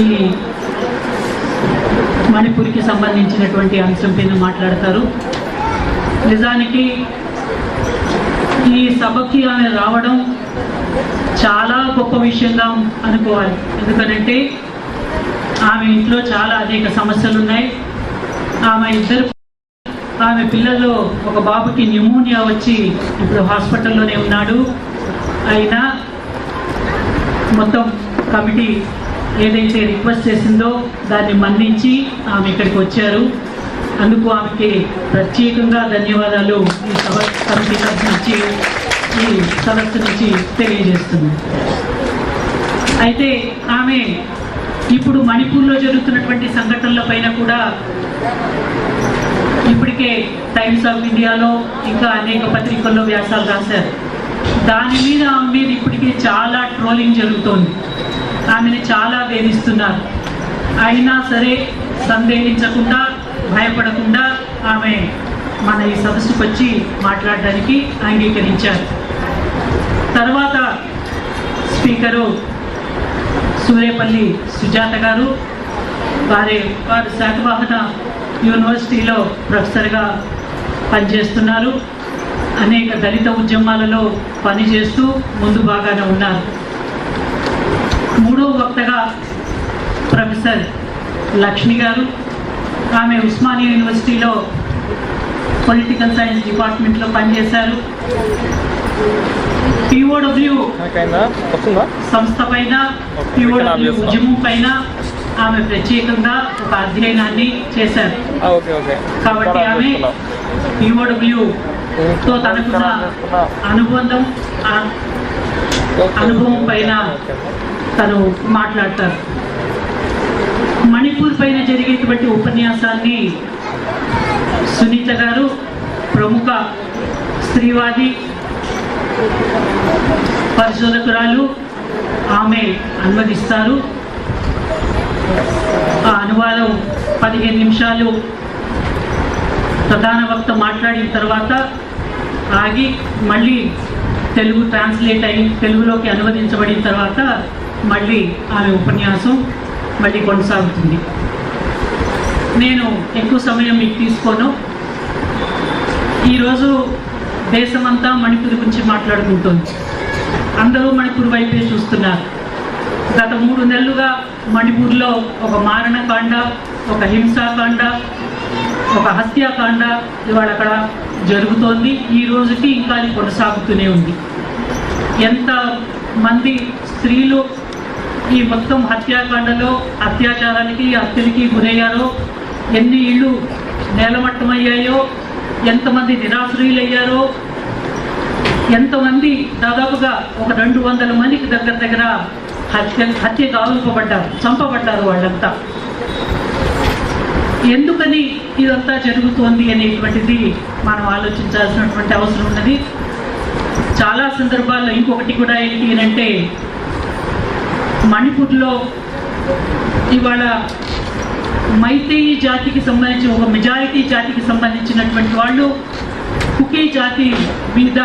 ఈ మణిపూర్కి సంబంధించినటువంటి అంశం పైన మాట్లాడతారు. నిజానికి ఈ సభకి ఆమె రావడం చాలా గొప్ప విషయంగా అనుకోవాలి. ఎందుకంటే ఆమె ఇంట్లో చాలా అనేక సమస్యలు ఉన్నాయి. ఆమె పిల్లల్లో ఒక బాబుకి న్యూమోనియా వచ్చి ఇప్పుడు హాస్పిటల్లోనే ఉన్నాడు. అయినా మొత్తం కమిటీ ఏదైతే రిక్వెస్ట్ చేసిందో దాన్ని మన్నించి ఆమె ఇక్కడికి వచ్చారు. అందుకు ఆమెకి ప్రత్యేకంగా ధన్యవాదాలు ఈ సభ కమిటీ తరఫు నుంచి, ఈ సదస్సు నుంచి తెలియజేస్తుంది. అయితే ఆమె ఇప్పుడు మణిపూర్లో జరుగుతున్నటువంటి సంఘటనల పైన కూడా ఇప్పటికే టైమ్స్ ఆఫ్ ఇండియాలో ఇంకా అనేక పత్రికల్లో వ్యాసాలు రాశారు. దాని మీద ఆమె మీద ఇప్పటికే చాలా ట్రోలింగ్ జరుగుతోంది. ఆమెను చాలా వేధిస్తున్నారు. అయినా సరే సందేహించకుండా, భయపడకుండా ఆమె మన ఈ సదస్సుకు వచ్చి మాట్లాడడానికి అంగీకరించారు. తర్వాత స్పీకరు సూర్యపల్లి సుజాత గారు, వారు శాతవాహన యూనివర్సిటీలో ప్రొఫెసర్గా పనిచేస్తున్నారు. అనేక దళిత ఉద్యమాలలో పనిచేస్తూ ముందు బాగానే ఉన్నారు. మూడో వక్తగా ప్రొఫెసర్ లక్ష్మి గారు, ఆమె ఉస్మానియా యూనివర్సిటీలో పొలిటికల్ సైన్స్ డిపార్ట్మెంట్లో పనిచేశారు. POW సంస్థ పైన, POW ఉద్యమం పైన ఆమె ప్రత్యేకంగా ఒక అధ్యయనాన్ని చేశారు. కాబట్టి ఆమె POWతో తనకున్న అనుభవం పైన తను మాట్లాడతారు. మణిపూర్ పైన జరిగేటువంటి ఉపన్యాసాన్ని సునీత గారు, ప్రముఖ స్త్రీవాది పరిశోధకురాలు, ఆమె అనువదిస్తారు. ఆ అనువాదం 15 నిమిషాలు ప్రధాన వక్త మాట్లాడిన తర్వాత ఆగి మళ్ళీ తెలుగు ట్రాన్స్లేట్ అయి తెలుగులోకి అనువదించబడిన తర్వాత మళ్ళీ ఆమె ఉపన్యాసం మళ్ళీ కొనసాగుతుంది. నేను ఎక్కువ సమయం మీకు తీసుకోను. ఈరోజు దేశమంతా మణిపూర్ గురించి మాట్లాడుకుంటుంది. అందరూ మణిపూర్ వైపే చూస్తున్నారు. గత 3 నెలలుగా మణిపూర్లో ఒక మారణకాండ, ఒక హింసాకాండ, ఒక హత్యాకాండ ఇవాళ అక్కడ జరుగుతోంది. ఈ రోజుకి ఇంకా అది కొనసాగుతూనే ఉంది. ఎంతమంది స్త్రీలు ఈ మొత్తం హత్యాకాండలో అత్యాచారానికి, హత్యలకి గురయ్యారో, ఎన్ని ఇళ్ళు నేలమట్టమయ్యాయో, ఎంతమంది నిరాశ్రయులయ్యారో, ఎంతమంది దాదాపుగా ఒక 200 మందికి దగ్గర హత్య గావింపబడ్డారు, చంపబడ్డారు వాళ్ళంతా. ఎందుకని ఇదంతా జరుగుతోంది అనేటువంటిది మనం ఆలోచించాల్సినటువంటి అవసరం ఉన్నది. చాలా సందర్భాల్లో ఇంకొకటి కూడా ఏంటి అంటే, మణిపూర్లో ఇవాళ మైతేయి జాతికి సంబంధించి ఒక మెజారిటీ జాతికి సంబంధించినటువంటి వాళ్ళు కుకీ జాతి మీద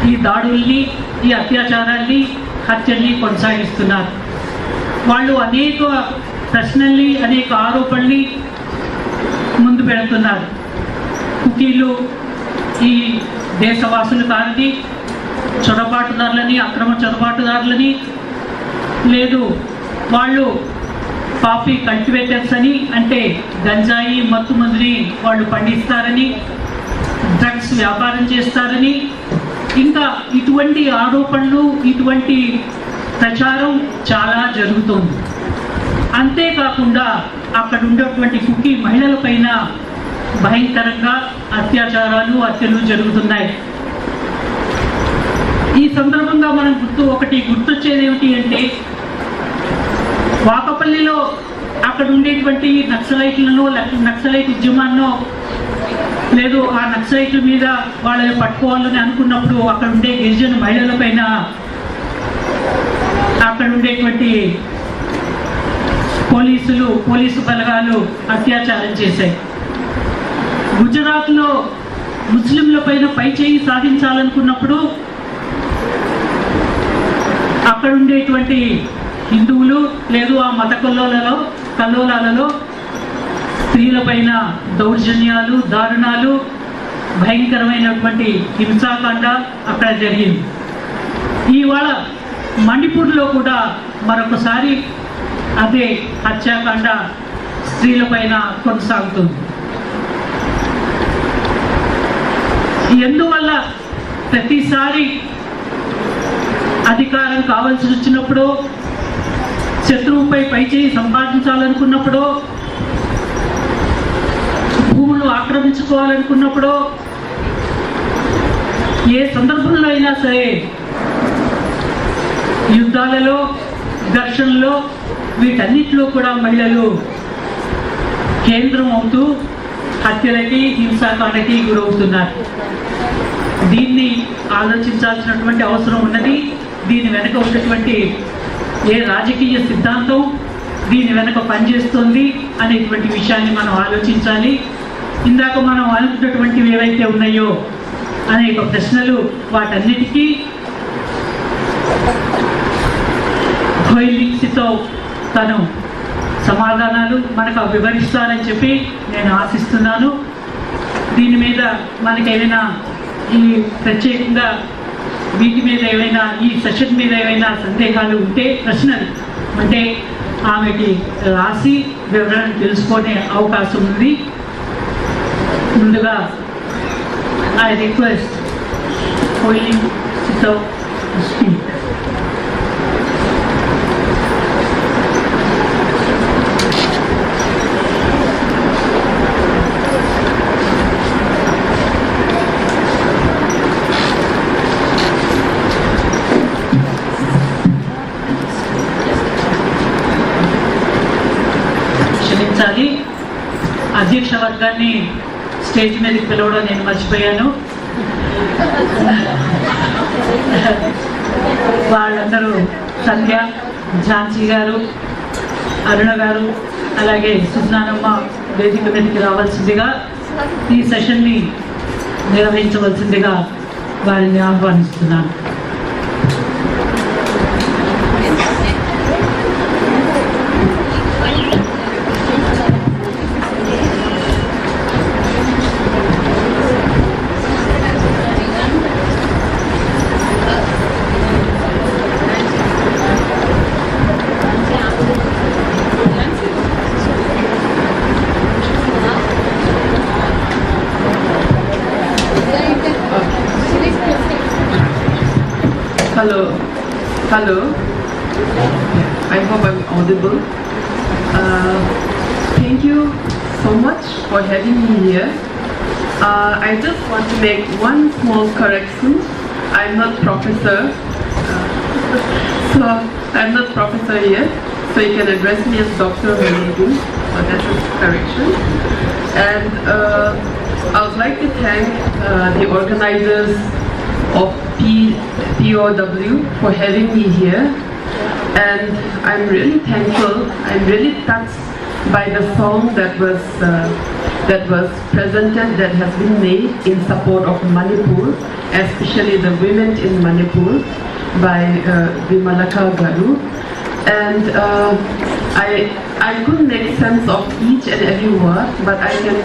ఈ దాడుల్ని, ఈ అత్యాచారాల్ని, హత్యల్ని కొనసాగిస్తున్నారు. వాళ్ళు అనేక ప్రశ్నల్ని, అనేక ఆరోపణల్ని ముందు పెడుతున్నారు. కుకీలు ఈ దేశవాసులు కాదని, చొరబాటుదారులని, అక్రమ చొరబాటుదారులని, లేదు వాళ్ళు కాఫీ కల్టివేటర్స్ అని, అంటే గంజాయి మత్తు మందుని వాళ్ళు పండిస్తారని, డ్రగ్స్ వ్యాపారం చేస్తారని, ఇంకా ఇటువంటి ఆరోపణలు, ఇటువంటి ప్రచారం చాలా జరుగుతోంది. అంతేకాకుండా అక్కడ ఉండేటువంటి కుకీ మహిళలపైన భయంకరంగా అత్యాచారాలు, హత్యలు జరుగుతున్నాయి. ఈ సందర్భంగా మనం గుర్తొచ్చేది ఏమిటి అంటే, వాకపల్లిలో అక్కడ ఉండేటువంటి నక్సలైట్లను, నక్సలైట్ ఉద్యమాన్నో, లేదు ఆ నక్సలైట్ల మీద వాళ్ళని పట్టుకోవాలని అనుకున్నప్పుడు అక్కడ ఉండే గిరిజన మహిళల పైన అక్కడ ఉండేటువంటి పోలీసు బలగాలు అత్యాచారం చేశాయి. గుజరాత్లో ముస్లింల పైన పైచేయి సాధించాలనుకున్నప్పుడు అక్కడ ఉండేటువంటి హిందువులు లేదు ఆ మత కల్లోలాలలో స్త్రీలపైన దౌర్జన్యాలు, దారుణాలు, భయంకరమైనటువంటి హింసాకాండ అక్కడ జరిగింది. ఇవాళ మణిపూర్లో కూడా మరొకసారి అదే హత్యాకాండ స్త్రీలపైన కొనసాగుతుంది. ఎందువల్ల ప్రతిసారి అధికారం కావాల్సి వచ్చినప్పుడు, శత్రువుపై పైచేయి సంపాదించాలనుకున్నప్పుడు, భూములు ఆక్రమించుకోవాలనుకున్నప్పుడు, ఏ సందర్భంలో అయినా సరే యుద్ధాలలో, ఘర్షణలో, వీటన్నిటిలో కూడా మహిళలు కేంద్రం అవుతూ హత్యలకి, హింసాకాండకి గురవుతున్నారు. దీన్ని ఆలోచించాల్సినటువంటి అవసరం ఉన్నది. దీని వెనక ఉన్నటువంటి ఏ రాజకీయ సిద్ధాంతం దీని వెనక పనిచేస్తుంది అనేటువంటి విషయాన్ని మనం ఆలోచించాలి. ఇందాక మనం అనుకున్నటువంటివి ఏవైతే ఉన్నాయో అనేక ప్రశ్నలు, వాటన్నిటికీ తో తను సమాధానాలు మనకు వివరిస్తారని చెప్పి నేను ఆశిస్తున్నాను. దీని మీద మనకేమైనా ఈ ప్రత్యేకంగా వీటి మీద ఏమైనా, ఈ సెషన్ మీద ఏమైనా సందేహాలు ఉంటే, ప్రశ్నలు అంటే ఆమెకి రాసి వివరణ తెలుసుకునే అవకాశం ఉంది. ముందుగా ఐ రిక్వెస్ట్ పోయింగ్ తో స్పీక్. అధ్యక్ష వర్గాన్ని స్టేజ్ మీదకి పిలవడం నేను మర్చిపోయాను. వాళ్ళందరూ సంధ్య, ఝాన్సీ గారు, అరుణ గారు, అలాగే సుజ్ఞానమ్మ వేదిక మీదకి రావాల్సిందిగా, ఈ సెషన్ని నిర్వహించవలసిందిగా వారిని ఆహ్వానిస్తున్నాను. Hello. I hope I'm audible. Thank you so much for having me here. I just want to make one small correction. I'm not professor, so I'm not professor yet. So you can address me as Doctor Maybe. So that's a correction. And I would like to thank the organizers of POW for having me here, and I'm really thankful. I'm really touched by the song that was presented, that has been made in support of Manipur, especially the women in Manipur, by Vimalaka Garu. And I couldn't make sense of each and every word, but I can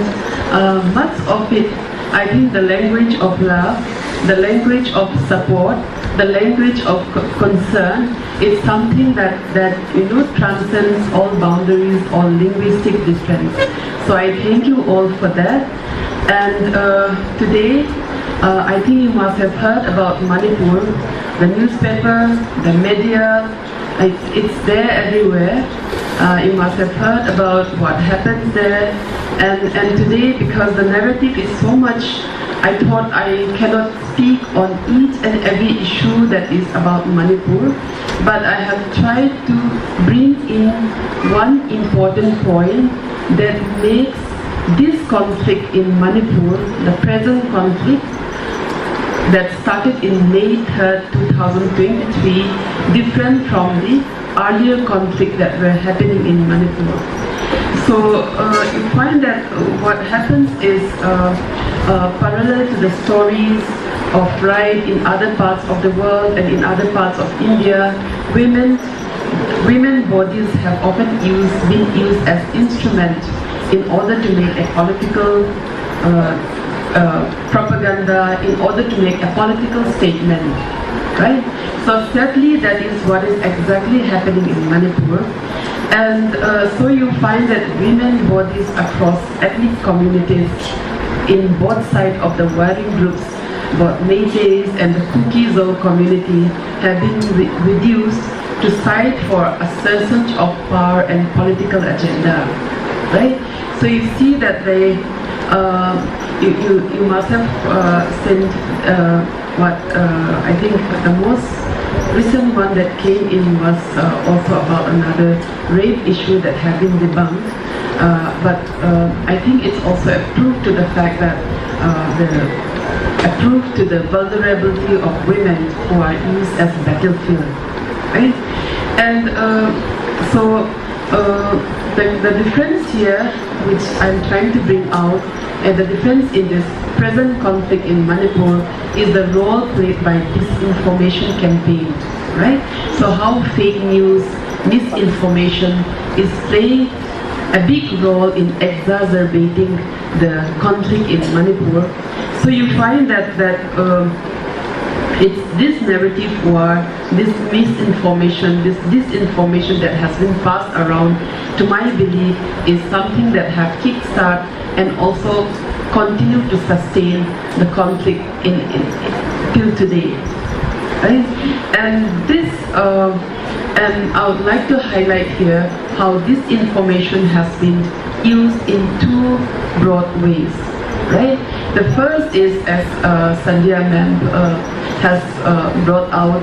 much of it. I think the language of love, the language of support, the language of concern is something that transcends all boundaries, all linguistic difference. So I thank you all for that. And today, I think you must have heard about Manipur, the newspaper, the media. It's there everywhere. You must have heard about what happens there. And today, because the narrative is so much, I thought I cannot speak on each and every issue that is about Manipur, but I have tried to bring in one important point that makes this conflict in Manipur, the present conflict that started in May 3rd, 2023, different from the earlier conflict that were happening in Manipur. So you find that what happens is parallel to the stories of right in other parts of the world and in other parts of India, women women bodies have often been used as instrument in order to make a political propaganda, in order to make a political statement, right? So sadly, that is what is exactly happening in Manipur. And so you find that women bodies across ethnic communities in both sides of the warring groups, both Meiteis and the Kuki-Zo community, have been reduced to side for assertion of power and political agenda, right? So you see that they, you must have sent what I think the most recent one that came in was also about another rape issue that had been debunked. But I think it's also a proof to the fact that a proof to the vulnerability of women who are used as battlefield, right? And so the difference here, which I'm trying to bring out, and the difference in this present conflict in Manipur is the role played by disinformation campaign, right? So how fake news, misinformation is playing a big role in exacerbating the conflict in Manipur. So you find that it's this narrative war, this misinformation, this disinformation that has been passed around, to my belief, is something that have kickstarted and also continue to sustain the conflict till today, right? And this, and I would like to highlight here how this information has been used in two broad ways, right? The first is, as Sandhya ma'am has brought out,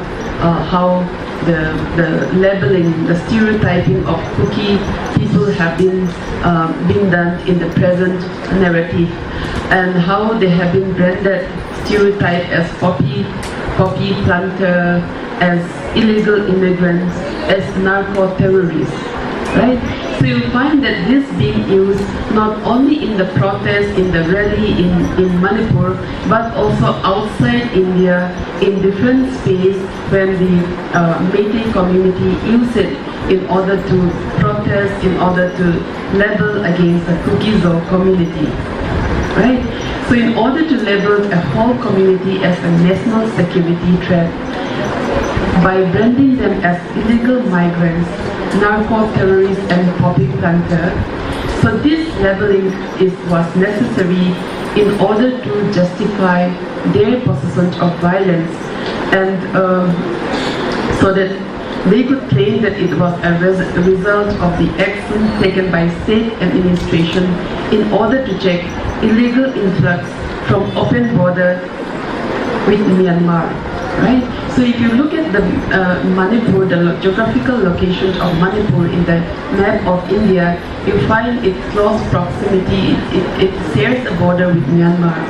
how the labeling, the stereotyping of Kuki people have been being done in the present narrative, and how they have been branded, stereotyped as poppy planter, as illegal immigrants, as narco-terrorists, right? So you find that this being used not only in the protest, in the rally in Manipur, but also outside India in different space when the Meitei community use it in order to protest, in order to label against the Kuki-Zo community, right? So in order to label a whole community as a national security threat, by branding them as illegal migrants, narco-terrorists and poppy planter. So this labeling was necessary in order to justify their possession of violence, and so that they could claim that it was a result of the action taken by state administration in order to check illegal influx from open border with Myanmar, right? So if you look at the Manipur, the geographical locations of Manipur in the map of India, you find its close proximity, it shares a border with Myanmar.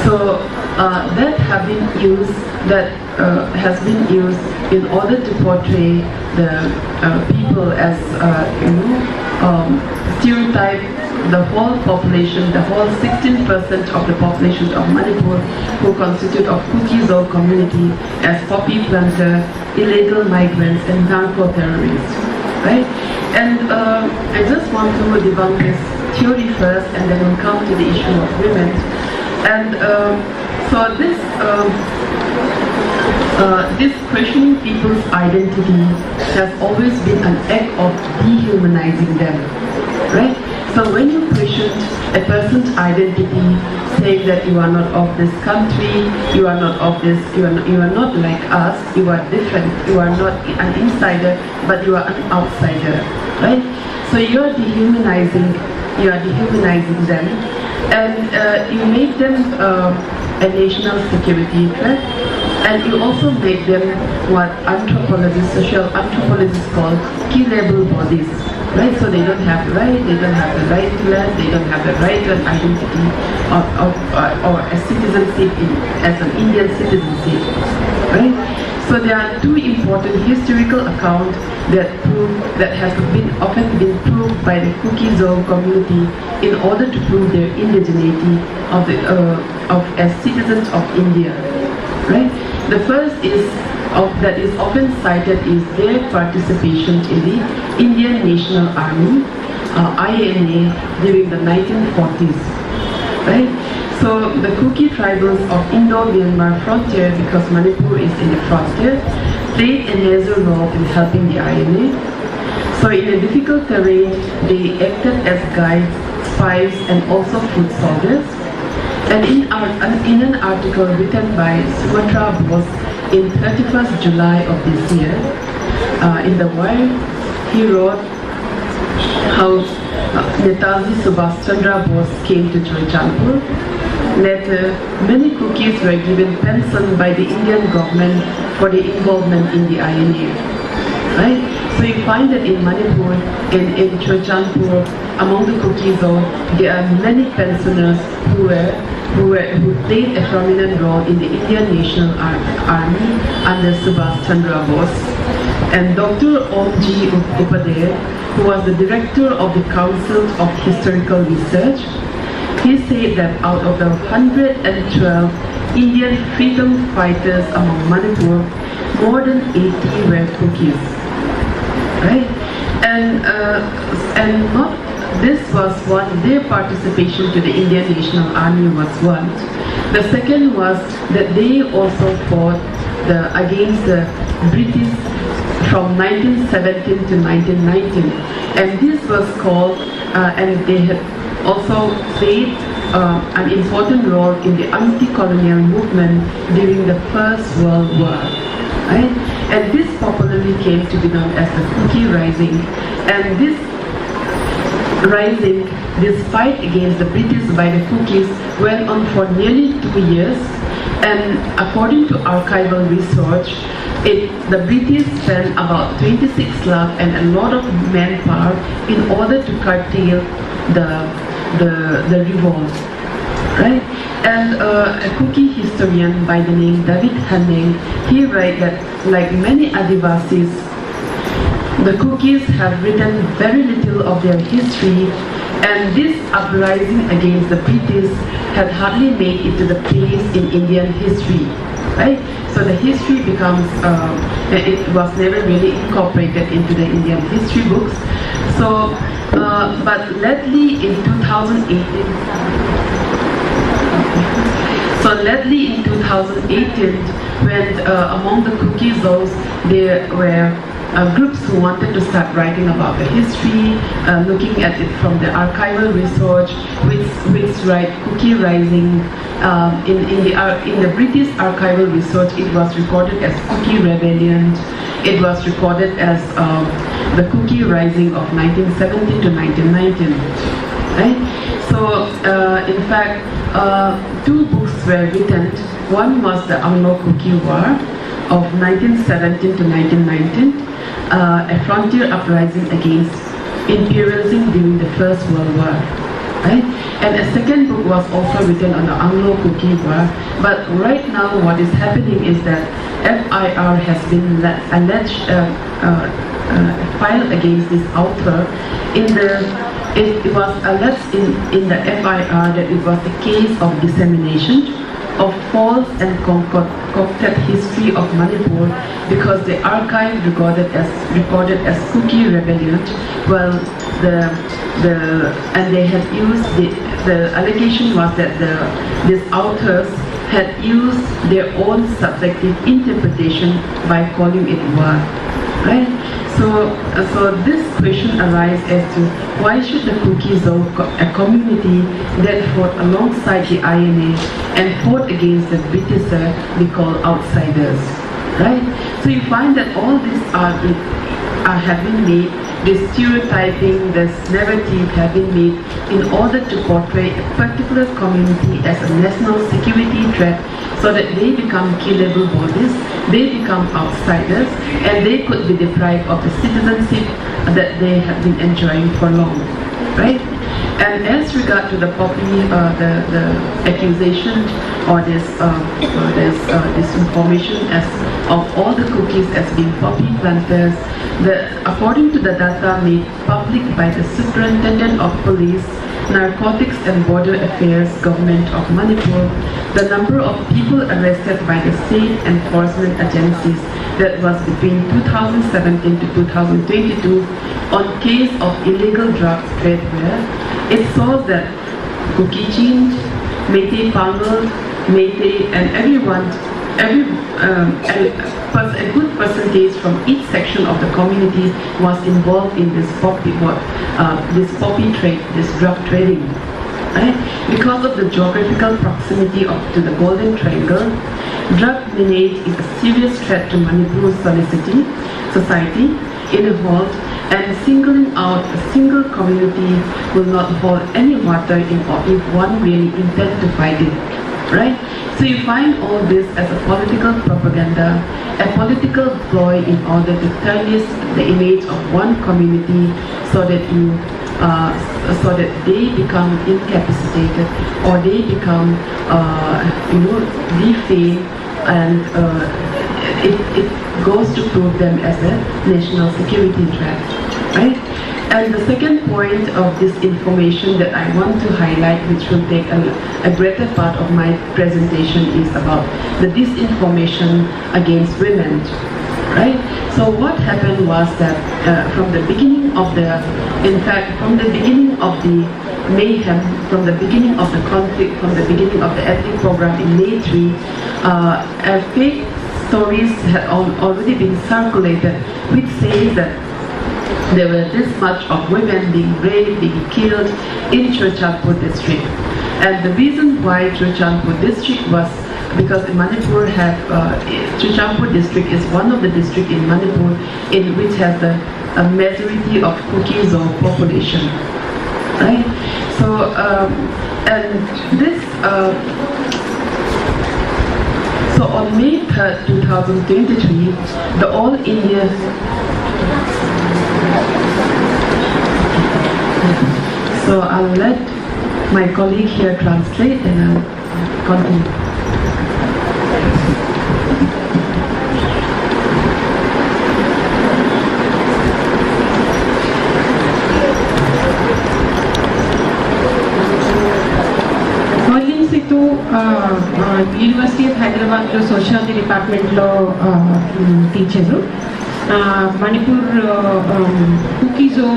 So that have been used, has been used in order to portray the people as stereotype the whole population, the whole 16% of the population of Manipur, who consisted of Kuki-Zo community, as poppy planter, illegal migrants, and narco-terrorists, right? And I just want to debunk this theory first, and then we'll come to the issue of women. And so this questioning people's identity has always been an act of dehumanizing them, right? So when you question a person's identity, saying that you are not of this country, you are not of this, you are not like us, you are different, you are not an insider, but you are an outsider, right? So you are dehumanizing them, and you make them a national security threat, and you also make them what social anthropologists call key label bodies. Right, so they don't have the right, they don't have the right to land, they don't have the right to an identity or a citizenship as an Indian citizenship, right? So there are two important historical accounts that have often been proved by the Kuki-Zo community in order to prove their indigeneity as citizens of India, right? The first is that is often cited is their participation in the Indian National Army, INA, during the 1940s. Right? So the Kuki tribals of Indo-Myanmar frontier, because Manipur is in the frontier, played a major role in helping the INA. So in a difficult terrain, they acted as guides, spies, and also foot soldiers. And in an article written by Sumatra Bose in 31st July of this year, in The Wire, he wrote how Netaji Subhash Chandra Bose came to Churachandpur. Later, many Kukis were given pension by the Indian government for their involvement in the INA. Right? So you find that in Manipur, in Churachandpur, among the Kukis, there are many pensioners who played a prominent role in the Indian National Army under Subhash Chandra Bose. And Dr. Omji Upadhyay, who was the director of the Council of Historical Research, he said that out of the 112 Indian freedom fighters among Manipur, more than 80 were Kukis. Right? And not this was what their participation to the Indian National Army was one. The second was that they also fought against the British from 1917 to 1919, and this was called, and they had also played an important role in the anti-colonial movement during the First World War. Right? And this popularly came to be known as the Kuki Rising. And this rising, this fight against the British by the Kukis, went on for nearly 2 years. And according to archival research, the British spent about 26 lakh and a lot of manpower in order to curtail the revolt. Right? And a Kuki historian by the name David Hanning, he writes that like many Adivasis, the Kukis have written very little of their history, and this uprising against the British had hardly made it to the place in Indian history. Right? So the history becomes, it was never really incorporated into the Indian history books. So, but lately in 2018, when among the Kukis, there were groups who wanted to start writing about the history, looking at it from the archival research, which write Kuki Rising. In the British archival research, it was recorded as Kuki Rebellion. It was recorded as the Kuki Rising of 1917 to 1919. Right? So, in fact, 2 books were written. One was the Anglo-Kuki War of 1917 to 1919, a frontier uprising against imperialism during the First World War. Right? And a second book was also written on the Anglo-Kuki War. But right now what is happening is that FIR has been alleged, filed against this author. It was alleged in the FIR that it was a case of dissemination of false and concocted history of Manipur, because the archive recorded as Kuki Rebellion. Well, and they had used the allegation was that these authors had used their own subjective interpretation by calling it war. Right? So this question arises as to why should the Kukis, a community that fought alongside the INA and fought against the British, be called outsiders, right? So you find that all these are have been made, the stereotyping, this narrative have been made in order to portray a particular community as a national security threat, so that they become killable bodies, they become outsiders, and they could be deprived of the citizenship that they have been enjoying for long, right? And as regard to the the accusation or this information as of all the Kukis as being poppy planters, according to the data made public by the Superintendent of Police, Narcotics and Border Affairs Government of Manipur, the number of people arrested by the state enforcement agencies that was between 2017 to 2022 on case of illegal drugs trade where it saw that Kuki-Chin, Meitei Pangal, Meitei and everyone, a good percentage from each section of the community was involved in this poppy trade, this drug trading. Right? Because of the geographical proximity to the Golden Triangle, drug lineage is a serious threat to Manipur's society in a halt, and singling out a single community will not hold any water if one really intends to fight it. Right? So you find all this as a political propaganda, a political ploy in order to tarnish the image of one community so that they become incapacitated or they become, defamed, and it goes to prove them as a national security threat, right? And the second point of this information that I want to highlight, which will take a greater part of my presentation, is about the disinformation against women. Right? So what happened was that from the beginning of the mayhem, from the beginning of the conflict, from the beginning of the ethnic program in May 3, fake stories had already been circulated, which says that there were this much of women being raped, being killed in Churachandpur district. And the reason why Churachandpur district was because Manipur Churachandpur district is one of the districts in Manipur in which has a majority of Kukis or population, right? So and this so on May 3rd, 2023, the All India so I'll let my colleague here translate and I'll continue. University of హైదరాబాద్లో sociology డిపార్ట్మెంట్లో teacher. Manipur Kuki Zo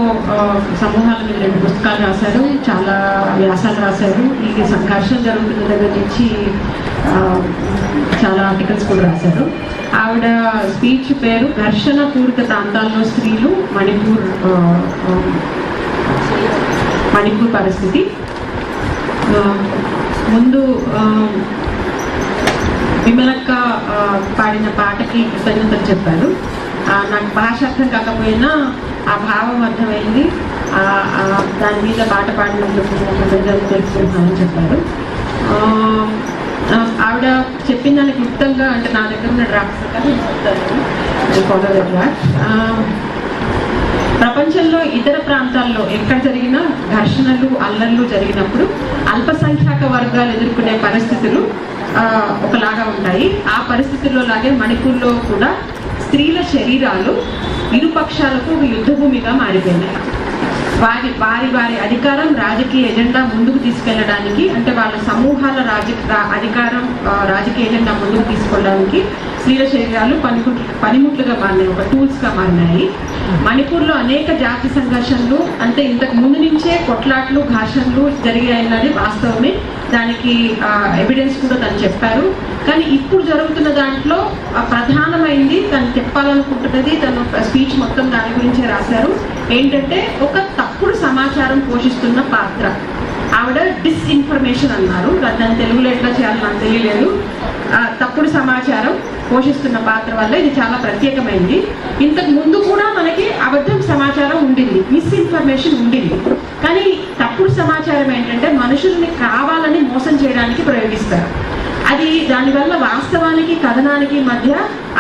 సమూహాల మీద 2 పుస్తకాలు రాశారు, చాలా వ్యాసాలు రాశారు. ఈ సంఘర్షణ జరుగుతున్న దగ్గర నుంచి చాలా ఆర్టికల్స్ కూడా రాశారు. ఆవిడ స్పీచ్ పేరు ఘర్షణ పూరిత ప్రాంతాల్లో స్త్రీలు, మణిపూర్ పరిస్థితి. ముందు విమలక్క పాడిన పాటకి కృతజ్ఞతలు చెప్పారు. నాకు భాష అర్థం కాకపోయినా ఆ భావం అర్థమైంది. దాని మీద పాట పాడినందుకు కృతజ్ఞతలు తెలుసుకుంటున్నామని చెప్పారు. ఆవిడ చెప్పిన దానికి క్లుప్తంగా, అంటే నా దగ్గర ఉన్న డ్రాఫ్ట్స్ ప్రపంచంలో ఇతర ప్రాంతాల్లో ఎక్కడ జరిగినా ఘర్షణలు, అల్లర్లు జరిగినప్పుడు అల్పసంఖ్యాక వర్గాలు ఎదుర్కొనే పరిస్థితులు ఒకలాగా ఉంటాయి. ఆ పరిస్థితుల్లో లాగే మణిపూర్లో కూడా స్త్రీల శరీరాలు ఇరుపక్షాలకు ఒక యుద్ధభూమిగా మారిపోయినాయి. వారి అధికారం, రాజకీయ ఎజెండా ముందుకు తీసుకెళ్లడానికి, అంటే వాళ్ళ సమూహాల అధికారం, రాజకీయ ఎజెండా ముందుకు తీసుకెళ్ళడానికి స్త్రీల శరీరాలు పనిముట్లుగా మారినాయి, ఒక టూల్స్గా మారినాయి. మణిపూర్లో అనేక జాతి సంఘర్షణలు, అంటే ఇంతకు ముందు నుంచే కొట్లాట్లు, ఘర్షణలు జరిగాయన్నది వాస్తవమే. దానికి ఎవిడెన్స్ కూడా తను చెప్పారు. కానీ ఇప్పుడు జరుగుతున్న దాంట్లో ప్రధానమైంది తను చెప్పాలనుకుంటున్నది, తను స్పీచ్ మొత్తం దాని గురించే రాశారు. ఏంటంటే ఒక తప్పుడు సమాచారం పోషిస్తున్న పాత్ర. ఆవిడ డిస్ఇన్ఫర్మేషన్ అన్నారు, దాన్ని తెలుగులో ఎట్లా చేయాలో నాకు తెలియలేదు. తప్పుడు సమాచారం పోషిస్తున్న పాత్ర వల్ల ఇది చాలా ప్రత్యేకమైంది. ఇంతకు ముందు కూడా మనకి అబద్ధం సమాచారం ఉండింది, మిస్ఇన్ఫర్మేషన్ ఉండింది. కానీ తప్పుడు సమాచారం ఏంటంటే మనుషుల్ని కావాలని మోసం చేయడానికి ప్రయోగిస్తారు. అది దానివల్ల వాస్తవానికి కథనానికి మధ్య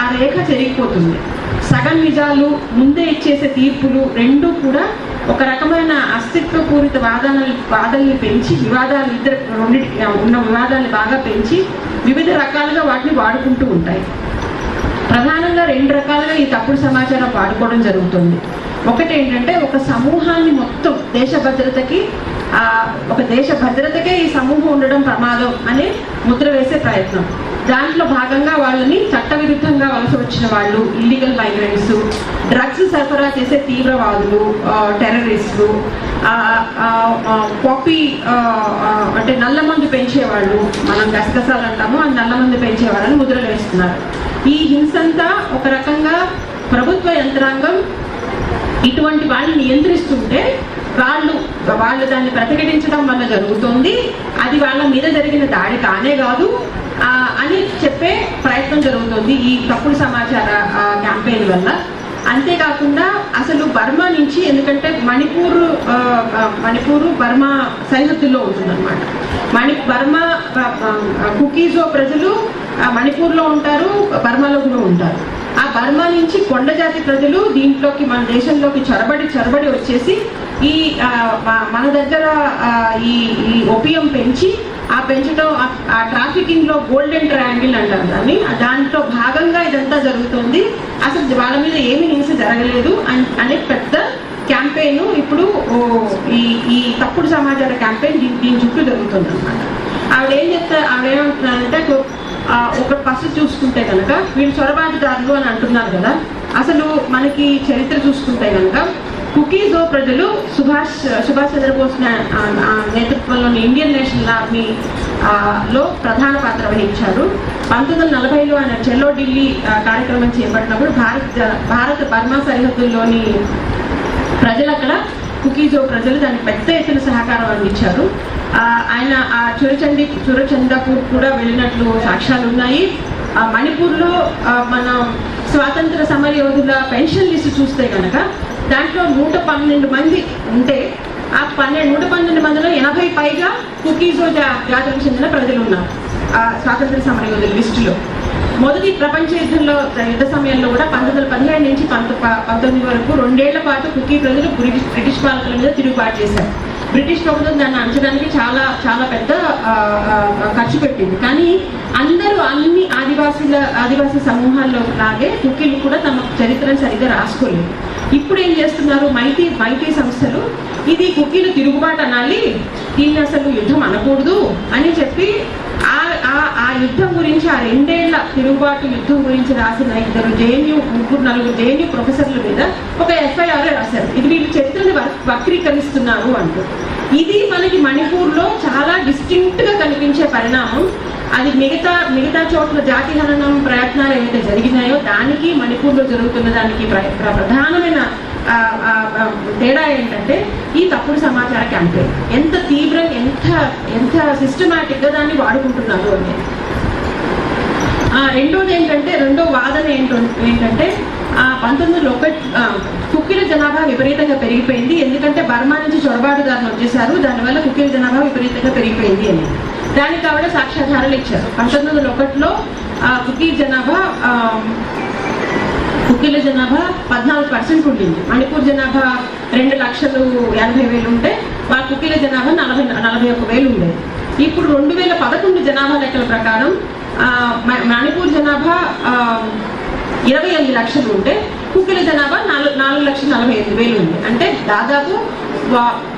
ఆ రేఖ చెరిగిపోతుంది. సగం నిజాలు, ముందే ఇచ్చేసే తీర్పులు రెండూ కూడా ఒక రకమైన అస్తిత్వపూరిత వాదనల్ని పెంచి, ఉన్న వివాదాన్ని బాగా పెంచి వివిధ రకాలుగా వాటిని వాడుకుంటూ ఉంటాయి. ప్రధానంగా 2 రకాలుగా ఈ తప్పుడు సమాచారం వాడుకోవడం జరుగుతుంది. ఒకటి ఏంటంటే ఒక సమూహాన్ని మొత్తం దేశ భద్రతకే ఈ సమూహం ఉండడం ప్రమాదం అనే ముద్ర వేసే ప్రయత్నం. దాంట్లో భాగంగా వాళ్ళని చట్టవిరుద్ధంగా వలస వచ్చిన వాళ్ళు, ఇల్లీగల్ మైగ్రెంట్స్, డ్రగ్స్ సరఫరా చేసే తీవ్రవాదులు, టెర్రరిస్టులు, కాపీ అంటే నల్ల మందు పెంచేవాళ్ళు, మనం గసగసాలు అంటాము, ఆ నల్ల మందు పెంచే వాళ్ళని ముద్రలు వేస్తున్నారు. ఈ హింసంతా ఒక రకంగా ప్రభుత్వ యంత్రాంగం ఇటువంటి వాళ్ళని నియంత్రిస్తుంటే వాళ్ళు దాన్ని ప్రతిఘటించడం వల్ల జరుగుతుంది, అది వాళ్ళ మీద జరిగిన దాడి కానే కాదు అని చెప్పే ప్రయత్నం జరుగుతుంది ఈ తప్పుడు సమాచార క్యాంపెయిన్ వల్ల. అంతేకాకుండా అసలు బర్మా నుంచి, ఎందుకంటే మణిపూర్ బర్మా సరిహద్దుల్లో ఉంటుందన్నమాట. బర్మా కుకీజో ప్రజలు మణిపూర్లో ఉంటారు, బర్మాలో కూడా ఉంటారు. ఆ బర్మా నుంచి కొండ జాతి ప్రజలు దీంట్లోకి మన దేశంలోకి చొరబడి వచ్చేసి ఈ మన దగ్గర ఈ ఒపియం పెంచి పెంచడం, ఆ ట్రాఫికింగ్ లో గోల్డెన్ ట్రయాంగిల్ అంటారు దాన్ని, దాంట్లో భాగంగా ఇదంతా జరుగుతుంది. అసలు వాళ్ళ మీద ఏమి హింస జరగలేదు అనే పెద్ద క్యాంపెయిన్ ఇప్పుడు ఈ తప్పుడు సమాచార క్యాంపెయిన్ దీని చుట్టూ జరుగుతుంది అనమాట. ఆవిడేమంటున్నారంటే ఒక ఫస్ట్ చూసుకుంటే కనుక వీళ్ళు చొరబాటుదారులు అని అంటున్నారు కదా, అసలు మనకి చరిత్ర చూసుకుంటే కనుక కుకీజో ప్రజలు సుభాష్ చంద్రబోస్ నేతృత్వంలోని ఇండియన్ నేషనల్ ఆర్మీ లో ప్రధాన పాత్ర వహించారు. 1940లో ఆయన చెల్లో ఢిల్లీ కార్యక్రమం చేపట్టినప్పుడు భారత బర్మా సరిహద్దుల్లోని ప్రజలు, అక్కడ కుకీజో ప్రజలు దానికి పెద్ద ఎత్తున సహకారం అందించారు. ఆయన ఆ చురచందాపూర్ కూడా వెళ్ళినట్లు సాక్ష్యాలు ఉన్నాయి. మణిపూర్లో మన స్వాతంత్ర సమర యోధుల పెన్షన్ లిస్టు చూస్తే కనుక దాంట్లో 112 మంది ఉంటే ఆ 112 మందిలో 80 పైగా కుకీజో జాతికి చెందిన ప్రజలు ఉన్నారు స్వాతంత్ర సమర యోధుల లిస్టులో. మొదటి ప్రపంచ యుద్ధ సమయంలో కూడా 1917 నుంచి 1919 వరకు 2 ఏళ్ల పాటు కుకీ ప్రజలు బ్రిటిష్ పాలకుల మీద తిరుగుబాటు చేశారు. బ్రిటిష్ ప్రభుత్వం దాన్ని అంచడానికి చాలా చాలా పెద్ద ఖర్చు పెట్టింది. కానీ అన్ని ఆదివాసీ సమూహాల్లో లాగే కుకీలు కూడా తమ చరిత్రను సరిగ్గా రాసుకోలేదు. ఇప్పుడు ఏం చేస్తున్నారు మైటీ సంస్థలు, ఇది కుకీలు తిరుగుబాటు అనాలి, దీన్ని అసలు యుద్ధం అనకూడదు అని చెప్పి ఆ యుద్ధం గురించి, ఆ 2 ఏళ్ల తిరుగుబాటు యుద్ధం గురించి రాసిన 4 జేఎన్యూ ప్రొఫెసర్ల మీద ఒక ఎఫ్ఐఆర్ రాశారు. ఇది వీళ్ళు చరిత్రను వక్రీకరిస్తున్నారు అంటూ. ఇది మనకి మణిపూర్లో చాలా డిస్టింక్ట్ గా కనిపించే పరిణామం. అది మిగతా చోట్ల జాతి హననం ప్రయత్నాలు ఏవైతే జరిగినాయో దానికి మణిపూర్లో జరుగుతున్న దానికి ప్రధానమైన తేడా ఏంటంటే ఈ తప్పుడు సమాచార క్యాంపెయిన్ ఎంత తీవ్రంగా ఎంత సిస్టమాటిక్ గా దాన్ని వాడుకుంటున్నారు అనేది. రెండో వాదన ఏంటంటే 1901 కుకీల జనాభా విపరీతంగా పెరిగిపోయింది, ఎందుకంటే బర్మా నుంచి చొరబాటుదారులు వచ్చేసారు, దానివల్ల కుకీల జనాభా విపరీతంగా పెరిగిపోయింది అని. దానికి ఆవిడ సాక్ష్యాధారాలు ఇచ్చారు. 1901లో కుకీల జనాభా 14% ఉండింది. మణిపూర్ జనాభా 2,80,000 ఉంటే వాళ్ళ కుకీల జనాభా 41,000 ఉండేది. ఇప్పుడు 2011 జనాభా లెక్కల ప్రకారం మణిపూర్ జనాభా 28 లక్షలు ఉంటే కుకీల జనాభా 4,45,000 ఉంది. అంటే దాదాపు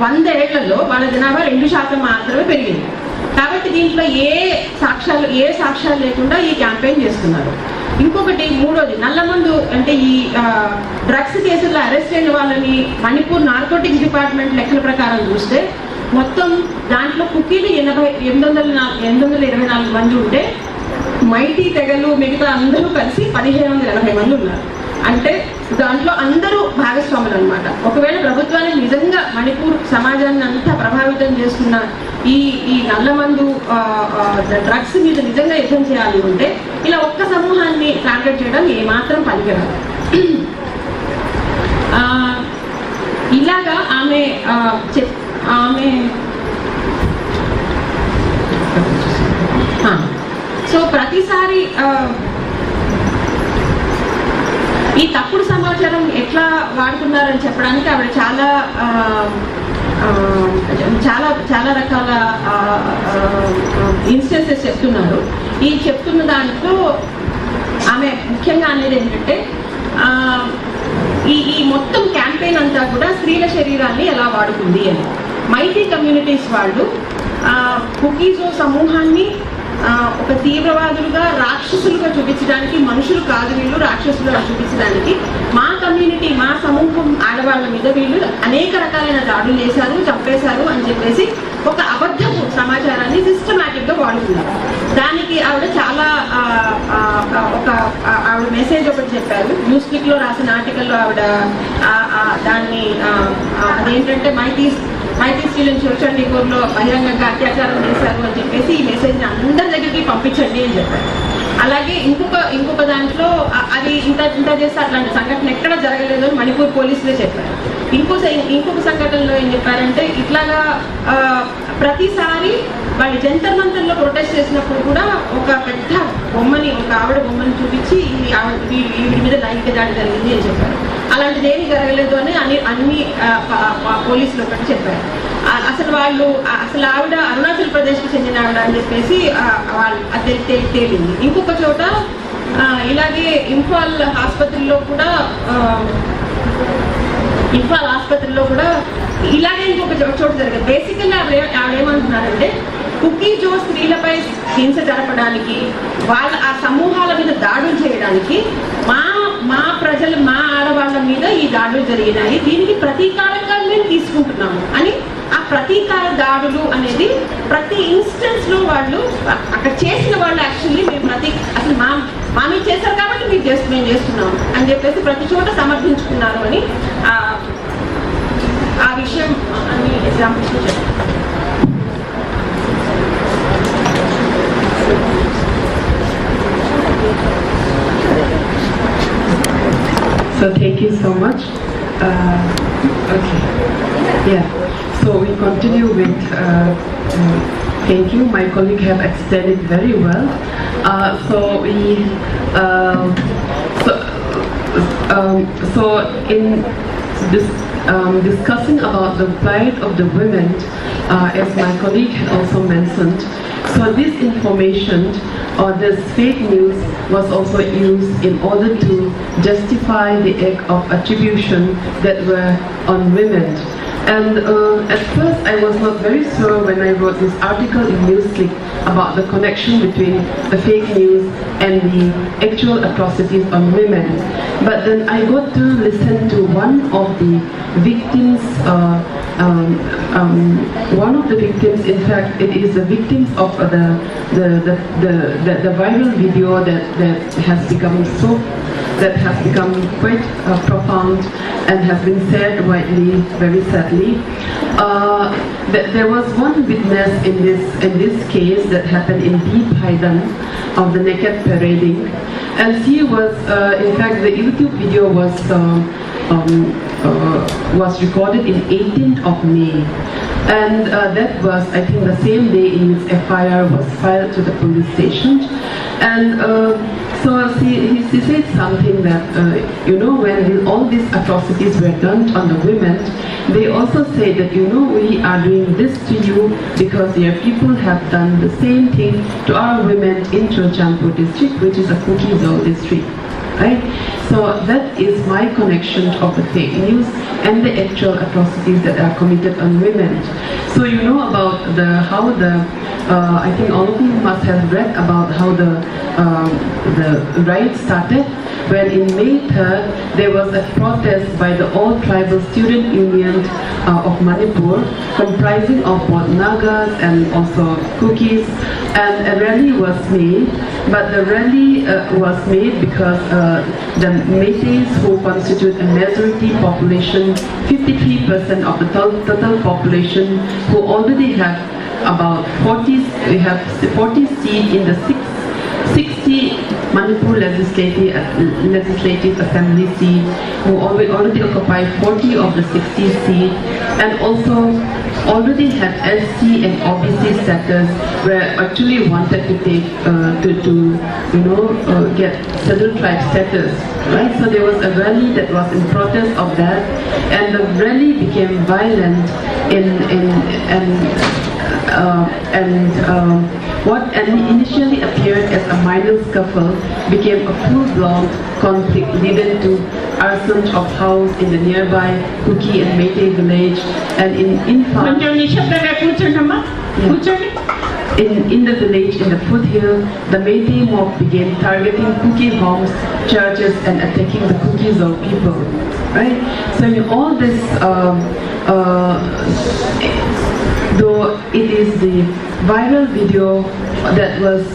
100 ఏళ్లలో వాళ్ళ జనాభా 2% మాత్రమే పెరిగింది. కాబట్టి దీంట్లో ఏ సాక్ష్యాలు లేకుండా ఈ క్యాంపెయిన్ చేస్తున్నారు. ఇంకొకటి మూడోది నల్లమందు, అంటే ఈ డ్రగ్స్ కేసుల్లో అరెస్ట్ అయిన వాళ్ళని మణిపూర్ నార్కోటిక్స్ డిపార్ట్మెంట్ లెక్కల ప్రకారం చూస్తే మొత్తం దాంట్లో కుకీలు 824 మంది ఉంటే మైటీ తెగలు మిగతా అందరూ కలిసి 1,580 మంది ఉన్నారు. అంటే దాంట్లో అందరూ భాగస్వాములు అనమాట. ఒకవేళ ప్రభుత్వానికి నిజంగా మణిపూర్ సమాజాన్ని అంతా ప్రభావితం చేస్తున్న ఈ నల్లమందు డ్రగ్స్ మీద నిజంగా యుద్ధం చేయాలి ఉంటే ఇలా ఒక్క సమూహాన్ని టార్గెట్ చేయడం ఏమాత్రం పనికిరాదు. ఇలాగా ఆమె సో ప్రతిసారి ఈ తప్పుడు సమాచారం ఎట్లా వాడుతున్నారని చెప్పడానికి ఆవిడ చాలా రకాల ఇన్స్టెన్సెస్ చెప్తున్నారు. ఈ చెప్తున్న దాంట్లో ఆమె ముఖ్యంగా అనేది ఏంటంటే ఈ మొత్తం క్యాంపెయిన్ అంతా కూడా స్త్రీల శరీరాన్ని ఎలా వాడుతుంది అని. మైటీ కమ్యూనిటీస్ వాళ్ళు కుకీజో సమూహాన్ని ఒక తీవ్రవాదులుగా రాక్షసులుగా చూపించడానికి, మనుషులు కాదు వీళ్ళు రాక్షసులుగా చూపించడానికి మా కమ్యూనిటీ మా సమూహం ఆడవాళ్ళ మీద వీళ్ళు అనేక రకాలైన దాడులు చేశారు, చంపేశారు అని చెప్పేసి ఒక అబద్ధపు సమాచారాన్ని సిస్టమాటిక్గా వాడుతున్నారు. దానికి ఆవిడ చాలా ఆవిడ మెసేజ్ ఒకటి చెప్పారు. న్యూస్ క్లిక్లో రాసిన ఆర్టికల్లో ఆవిడ దాన్ని అదేంటంటే మైటీ స్త్రీలను చూడండి కోర్లో బహిరంగంగా అత్యాచారం చేశారు అని చెప్పేసి ఈ మెసేజ్ని అందరి దగ్గరికి పంపించండి అని చెప్పారు. అలాగే ఇంకొక దాంట్లో అది ఇంత చేస్తే అట్లాంటి సంఘటన ఎక్కడ జరగలేదు అని మణిపూర్ పోలీసులే చెప్పారు. ఇంకొక సంఘటనలో ఏం చెప్పారంటే ఇట్లాగా ప్రతిసారి వాళ్ళు జంతర్ మంతర్లో ప్రొటెస్ట్ చేసినప్పుడు కూడా ఒక పెద్ద బొమ్మని, ఒక ఆవిడ బొమ్మని చూపించి వీడి మీద లైంగిక దాడి జరిగింది అని చెప్పారు. అలాంటిది ఏమీ జరగలేదు అని అన్ని పోలీసులు ఒకటి చెప్పారు. అసలు ఆవిడ అరుణాచల్ ప్రదేశ్కి చెందిన ఆవిడ అని చెప్పేసి అది తేలింది. ఇంకొక చోట ఇలాగే ఇంఫాల్ ఆసుపత్రిలో కూడా ఇలాగే ఇంకొక చోట జరిగింది. బేసికల్లీ ఆవిడ ఏమంటున్నారంటే కుకీ జో స్త్రీలపై హింస జరపడానికి, వాళ్ళ ఆ సమూహాల మీద దాడులు చేయడానికి మా ప్రజలు మా ఆడవాళ్ళ మీద ఈ దాడులు జరిగినాయి, దీనికి ప్రతీకారంగా మేము తీసుకుంటున్నాము అని ఆ ప్రతీకార దాడులు అనేది ప్రతి ఇన్స్టెన్స్ లో వాళ్ళు అక్కడ చేసిన వాళ్ళు యాక్చువల్లీ మేము అసలు మా మీద చేశారు కాబట్టి మేము చేస్తున్నాము అని చెప్పేసి ప్రతి చోట సమర్థించుకున్నారు అని ఆ విషయం అని ఎగ్జాంపుల్స్ చెప్పారు. So thank you so much. Okay. Yeah. So we continue with. Thank you. My colleague have explained it very well. So in this discussing about the plight of the women, as my colleague also mentioned. So this information or this fake news was also used in order to justify the act of attribution that were on women. And at first I was not very sure when I wrote this article in Newsclick about the connection between the fake news and the actual atrocities on women. But then I got to listen to one of the victims, in fact it is the victims of the viral video that has become quite profound and has been said widely, very sadly. There was one witness in this case that happened in Deep Haidan of the naked parading, and she was, in fact, the YouTube video was recorded in 18th of May, and that was, I think, the same day in which FIR was filed to the police station. And so she said something that, when all these atrocities were done on the women, they also say that, we are doing this to you because your people have done the same thing to our women in Chochampu district, which is a Kukizo district. Right? So that is my connection of the fake news and the actual atrocities that are committed on women. So you know about how I think all of you must have read about how the riot started, when in May 3rd there was a protest by the All Tribal Student Union of Manipur, comprising of both Nagas and also Kukis, and a rally was made. But the rally was made because the Métis, who constitute a majority population, 53% of the total population, who already have about 40 seats in the 60 Manipur legislative assembly seat, who already occupy 40 of the 60 seats, and also already have SC and OBC status, were actually wanted to take get scheduled tribe status, right? So there was a rally that was in protest of that, and the rally became violent what initially appeared as a minor scuffle became a full-blown conflict leading to arson of houses in the nearby Kuki and Métis village, and in the village in the foothill, the Métis mob began targeting Kuki homes, churches, and attacking the Kukis of people. Right? So in all this, though it is the viral video that was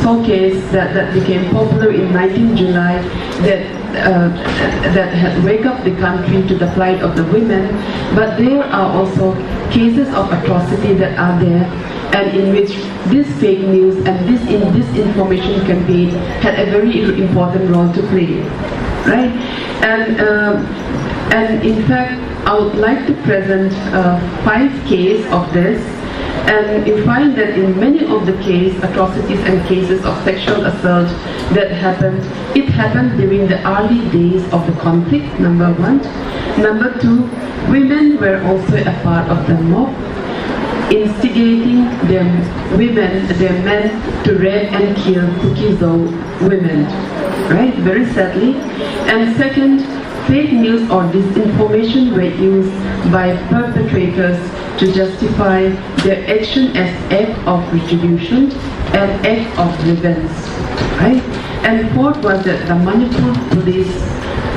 showcased that became popular in 19 July that had wake up the country to the plight of the women, but there are also cases of atrocity that are there, and in which this fake news and this disinformation campaign had a very important role to play, right? And in fact, I would like to present 5 cases of this. And you find that in many of the atrocities and cases of sexual assault that happened, it happened during the early days of the conflict, number 1. Number 2, women were also a part of the mob, instigating their men to rape and kill Kukizo women, right? Very sadly. And second, fake news or disinformation were used by perpetrators to justify their action as act of retribution and act of revenge, right? And fourth was that the Manipur police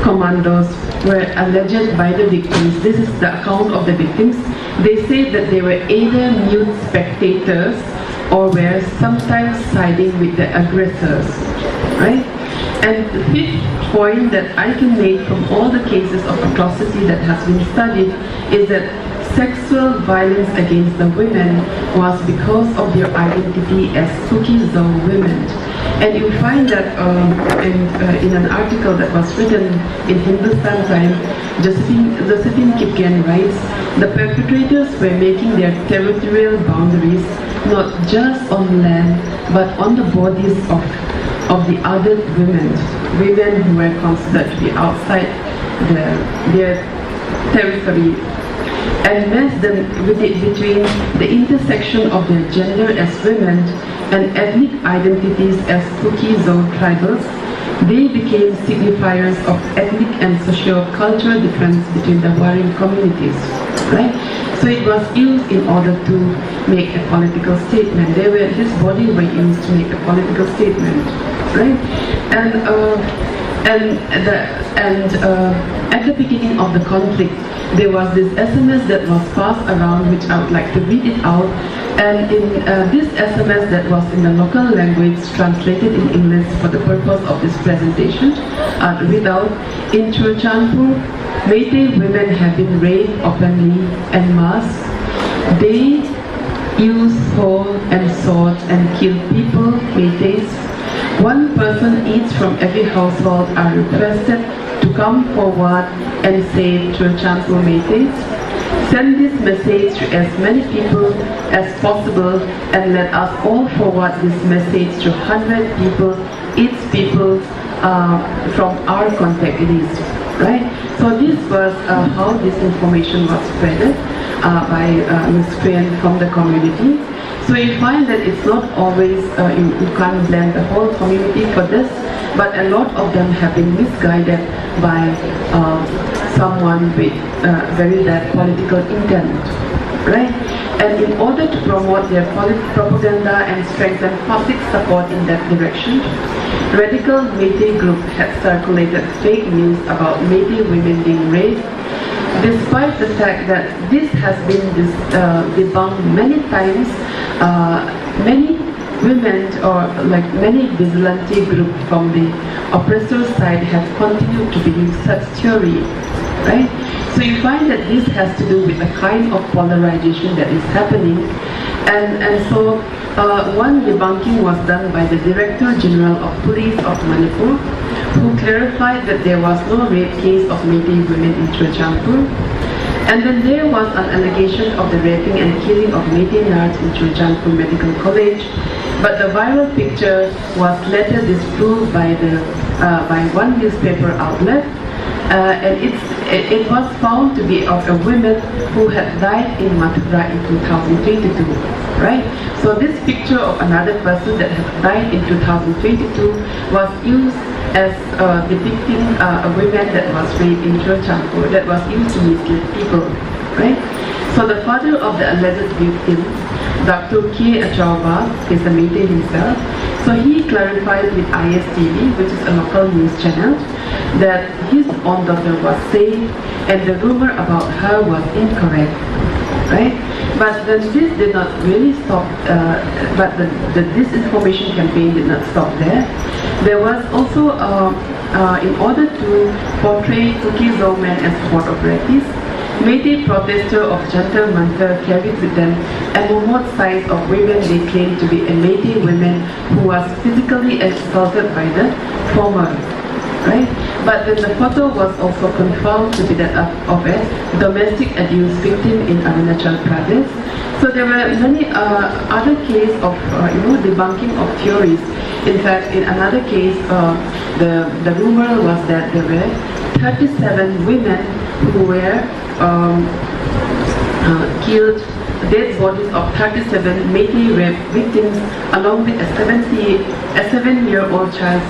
commandos were alleged by the victims. This is the account of the victims. They say that they were either mute spectators or were sometimes siding with the aggressors, right? And the 5th point that I can make from all the cases of atrocity that has been studied is that sexual violence against the women was because of their identity as Kukizo women. And you find that in an article that was written in Hindustan Times, Josephine Kipken writes, the perpetrators were making their territorial boundaries not just on land but on the bodies of the other women who were considered to be outside their territory, and matched them between the intersection of their gender as women and ethnic identities as Kukizo tribals. They became signifiers of ethnic and socio-cultural difference between the warring communities, right? So it was used in order to make a political statement. This body were used to make a political statement, right? And at the beginning of the conflict, there was this SMS that was passed around, which I would like to read it out. And in this SMS that was in the local language, translated in English for the purpose of this presentation, without, in Churchandpur, Métis women have been raped openly en masse. They use hoe and sword and kill people, Métis. One person each from every household are requested to come forward and save Churchandpur Métis. Send this message to as many people as possible and let us all forward this message to 100 people, each people from our contact list, right? So this was how this information was spread by Ms. Crane from the community. So you find that it's not always, you can't blame the whole community for this, but a lot of them have been misguided by someone with very bad political intent, right? And in order to promote their propaganda and strengthen public support in that direction, radical Métis group had circulated fake news about Métis women being raped, despite the fact that this has been debunked many times. Many women or like many vigilante groups from the oppressor side have continued to believe such theory, right? So you find that this has to do with the kind of polarization that is happening, and so one debunking was done by the Director General of Police of Manipur, who clarified that there was no rape case of Métis women in Churchandpur. And then there was an allegation of the raping and killing of Métis nuns in Churchandpur Medical College, but the viral picture was later disproved by one newspaper outlet, and it was found to be of a woman who had died in Mathura in 2022, right? So this picture of another person that had died in 2022 was used as depicting a woman that was raped in Churchandpur, that was used to mislead people, right? So the father of the alleged victim, Dr. K. Achauba, is the Meitei himself. So he clarified with ISTV, which is a local news channel, that his own daughter was safe and the rumor about her was incorrect, right? But then this did not really stop, but the disinformation campaign did not stop there. There was also, in order to portray Kuki-Zo men as sport operatives, Meitei protester of Jantar Mantar carried with them a remote size of women they claimed to be a Meitei women who was physically assaulted by the former, right? But then the photo was also confirmed to be that of a domestic abuse victim in Arunachal Pradesh. So there were many other cases of debunking of theories. In fact, in another case, the rumor was that there were 37 women who were killed, dead bodies of 37 Meitei rape victims along with a 7-year-old child,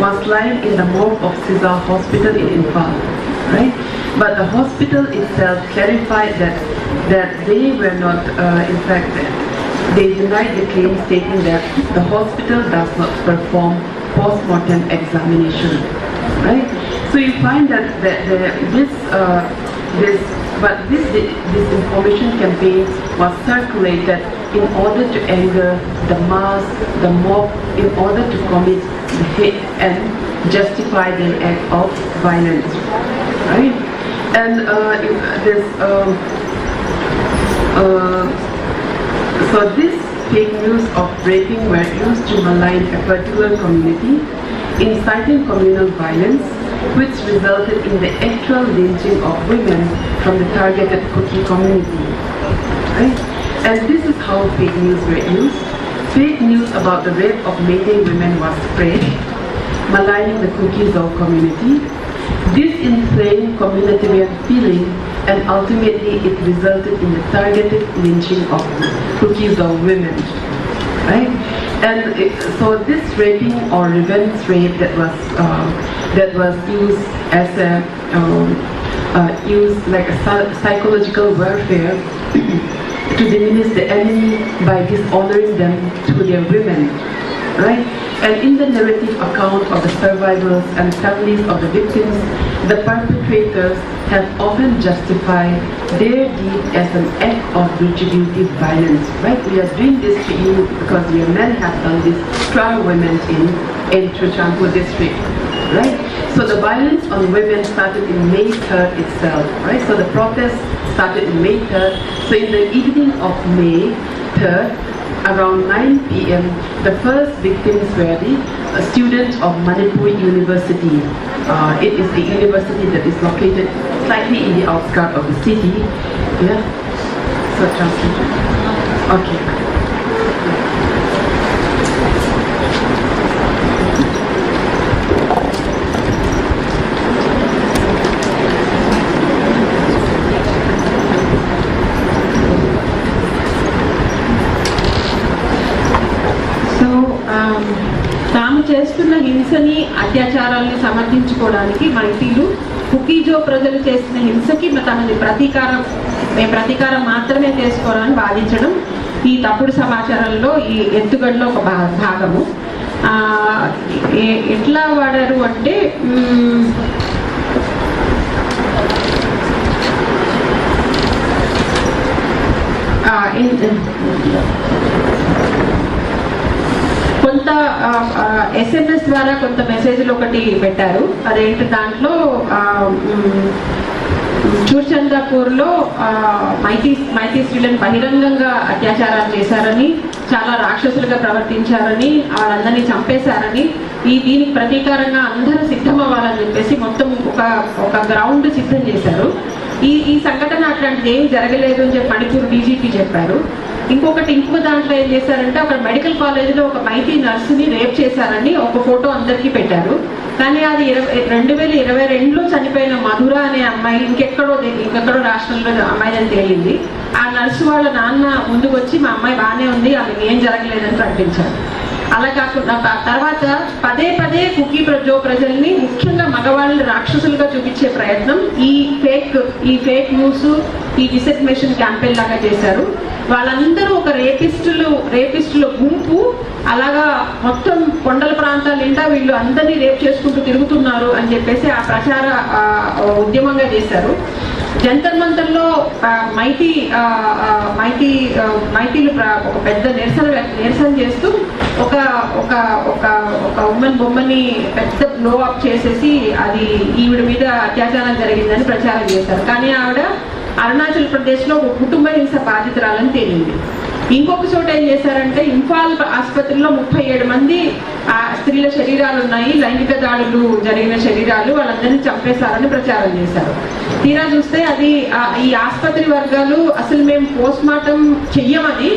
was lying in the morgue of Siza Hospital in Imphal, right? But the hospital itself clarified that they were not, in fact, they denied the claim, stating that the hospital does not perform post-mortem examination, right? So you find that this information campaign was circulated in order to anger the mass, the mob, in order to commit the hate and justify their act of violence, right? And so this fake news of raping were used to malign a particular community, inciting communal violence, which resulted in the actual lynching of women from the targeted Kuki community, right? And this is how fake news were used. Fake news about the rape of Meitei women was spread, maligning the Kuki-Zo community. This inflamed communitarian feeling, and ultimately it resulted in the targeted lynching of Kuki-Zo women, right? And so this raping or revenge rape that was used as used like a psychological warfare to diminish the enemy by dishonoring them to their women, right? And in the narrative account of the survivors and families of the victims, the perpetrators have often justified their deed as an act of retributive violence, right? We are doing this to you because your men have done this to our women in Chochanpur district, right? So the violence on women started in May 3rd itself, right? So the protest started in May 3rd. So in the evening of May 3rd, around 9 p.m., the first victims were the students of Manipur University. It is a university that is located slightly in the outskirts of the city. Yeah? So translation. Okay. తాము చేస్తున్న హింసని అత్యాచారాలని సమర్థించుకోవడానికి మైతీలు కుకీజో ప్రజలు చేసిన హింసకి తమని ప్రతీకారం మాత్రమే చేసుకోవాలని వాదించడం ఈ తప్పుడు సమాచారంలో ఈ ఎత్తుగడలో ఒక భాగము. ఎట్లా వాడారు అంటే కొంత SMS ద్వారా కొంత మెసేజ్లు ఒకటి పెట్టారు. అదేంటి దాంట్లో చూర్చందాపూర్లో మైతీ స్త్రీలను బహిరంగంగా అత్యాచారాలు చేశారని, చాలా రాక్షసులుగా ప్రవర్తించారని, వాళ్ళందరినీ చంపేశారని, దీనికి ప్రతీకారంగా అందరూ సిద్ధమవ్వాలని చెప్పేసి మొత్తం ఒక గ్రౌండ్ సిద్ధం చేశారు. ఈ సంఘటన అట్లాంటిది ఏమి జరగలేదు అని చెప్పి మణిపూర్ డీజీపీ చెప్పారు. ఇంకో దాంట్లో ఏం చేశారంటే ఒక మెడికల్ కాలేజీలో ఒక మైతీ నర్సుని రేప్ చేశారని ఒక ఫోటో అందరికీ పెట్టారు. కానీ అది 2022లో చనిపోయిన మధుర అనే అమ్మాయి ఇంకెక్కడో రాష్ట్రంలో అమ్మాయి అని తేలింది. ఆ నర్సు వాళ్ళ నాన్న ముందుకు వచ్చి మా అమ్మాయి బాగానే ఉంది, ఆమెకి ఏం జరగలేదని ప్రకటించారు. అలా కాకుండా తర్వాత పదే పదే కుకీ ప్రజల్ని ముఖ్యంగా మగవాళ్ళని రాక్షసులుగా చూపించే ప్రయత్నం ఈ ఫేక్ న్యూస్, ఈ డిసెక్మేషన్ క్యాంపెయిన్ లాగా చేశారు. వాళ్ళందరూ ఒక రేపిస్టుల గుంపు, అలాగా మొత్తం కొండల ప్రాంతాల నిండా వీళ్ళు అందరినీ రేప్ చేసుకుంటూ తిరుగుతున్నారు అని చెప్పేసి ఆ ప్రచార ఉద్యమంగా చేశారు. జంతర్ మంతర్లో మైటీలు ఒక పెద్ద నిరసన చేస్తూ ఒక ఉమెన్ బొమ్మని పెద్ద బ్లో అప్ చేసేసి అది ఈవిడ మీద అత్యాచారం జరిగిందని ప్రచారం చేశారు. కానీ ఆవిడ అరుణాచల్ ప్రదేశ్లో ఒక కుటుంబ హింస బాధితురాలని తేలింది. ఇంకొక చోట ఏం చేశారంటే ఇంఫాల్ ఆసుపత్రిలో 37 మంది స్త్రీల శరీరాలు ఉన్నాయి, లైంగిక దాడులు జరిగిన శరీరాలు, వాళ్ళందరినీ చంపేశారని ప్రచారం చేశారు. తీరా చూస్తే అది ఈ ఆసుపత్రి వర్గాలు అసలు మేము పోస్ట్ మార్టం చెయ్యమని,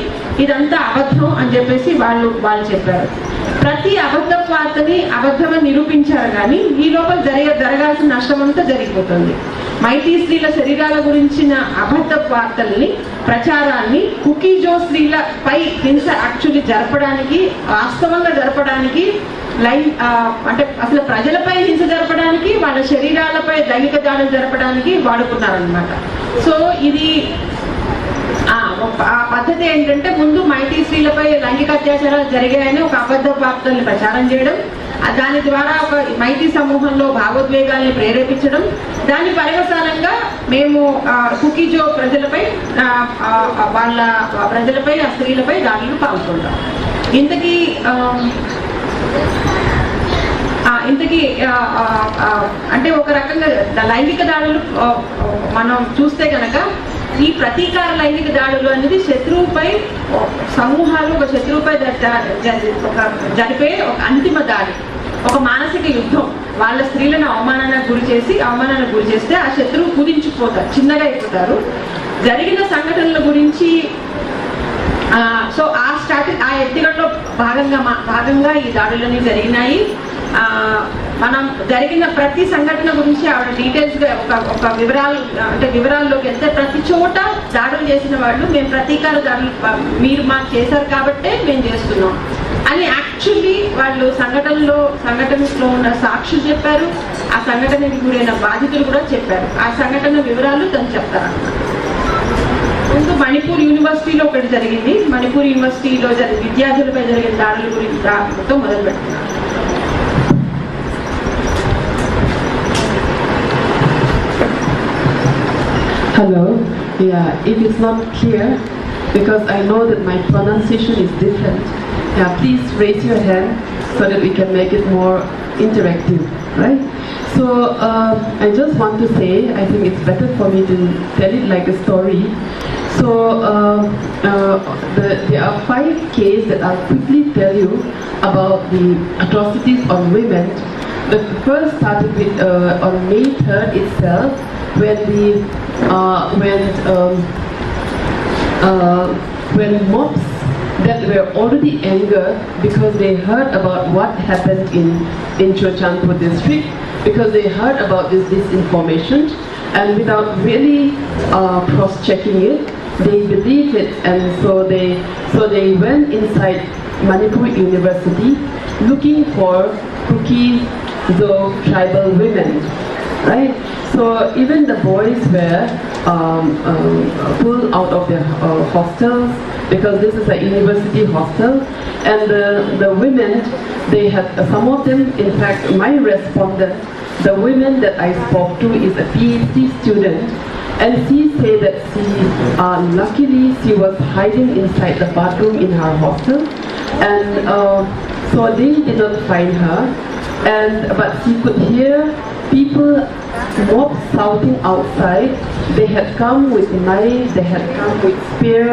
ఇదంతా అబద్ధం అని చెప్పేసి వాళ్ళు చెప్పారు. ప్రతి అబద్ధ వార్తని అబద్ధమని నిరూపించారు, కానీ ఈ లోపల జరగాల్సిన నష్టం అంతా జరిగిపోతుంది. మైటీ స్త్రీల శరీరాల గురించిన అబద్ధ వార్తల్ని, ప్రచారాన్ని కుకీజో స్త్రీలపై హింస యాక్చువల్లీ జరపడానికి, వాస్తవంగా జరపడానికి, అంటే అసలు ప్రజలపై హింస జరపడానికి, వాళ్ళ శరీరాలపై లైంగిక దాడులు జరపడానికి వాడుకున్నారనమాట. సో ఇది ఆ పద్ధతి ఏంటంటే ముందు మైటీ స్త్రీలపై లైంగిక అత్యాచారాలు జరిగాయని ఒక అబద్ధ వార్తల్ని ప్రచారం చేయడం, దాని ద్వారా ఒక మైటీ సమూహంలో భావోద్వేగాల్ని ప్రేరేపించడం, దాని పర్యవసానంగా మేము కుకీజో ప్రజలపై ఆ స్త్రీలపై దాడులు పాల్గొంటాం. ఇంతకీ అంటే ఒక రకంగా లైంగిక దాడులు మనం చూస్తే కనుక ఈ ప్రతీకార లైంగిక దాడులు అనేది శత్రువుపై సమూహాలు ఒక శత్రువుపై జరిపే ఒక అంతిమ దాడి, ఒక మానసిక యుద్ధం. వాళ్ళ స్త్రీలను అవమానానికి గురి చేస్తే ఆ శత్రువు కుదించుకుపోతారు, చిన్నగా అయిపోతారు. జరిగిన సంఘటనల గురించి సో ఆ ఎత్తుగడలో భాగంగా ఈ దాడులన్నీ జరిగినాయి. మనం జరిగిన ప్రతి సంఘటన గురించి ఆవిడ డీటెయిల్స్ గా ఒక వివరాల్లోకి వెళ్తే ప్రతి చోట దాడులు చేసిన వాళ్ళు మేము ప్రతీకార దాడులు మీరు మాకు చేశారు కాబట్టే మేము చేస్తున్నాం అని యాక్చువల్లీ వాళ్ళు సంఘటనలో ఉన్న సాక్షులు చెప్పారు, ఆ సంఘటనకి గురైన బాధితులు కూడా చెప్పారు. ఆ సంఘటన వివరాలు తను చెప్తారు. ముందు మణిపూర్ యూనివర్సిటీలో ఒకటి జరిగింది. మణిపూర్ యూనివర్సిటీలో విద్యార్థులపై జరిగిన దాడుల గురించి మొదలు పెడుతున్నారు. Hello. Yeah, if it's not clear, because I know that my pronunciation is different, yeah, please raise your hand so that we can make it more interactive, right? So I just want to say, I think it's better for me to tell it like a story. So there are 5 cases that I'll quickly tell you about the atrocities on women. The first started with on May 3rd itself, when mobs that were already angered because they heard about what happened in Chochanpur district, because they heard about this disinformation, and without really cross-checking it, they believed it, and so they went inside Manipur University looking for Kuki-Zo tribal women, right? So even the boys were pulled out of their hostels, because this is a university hostel, and the women, they had some of them, in fact my respondent, the women that I spoke to is a PhD student, and she said that luckily she was hiding inside the bathroom in her hostel, and so they did not find her, but she could hear people mobs shouting outside. They had come with knives, they had come with spear,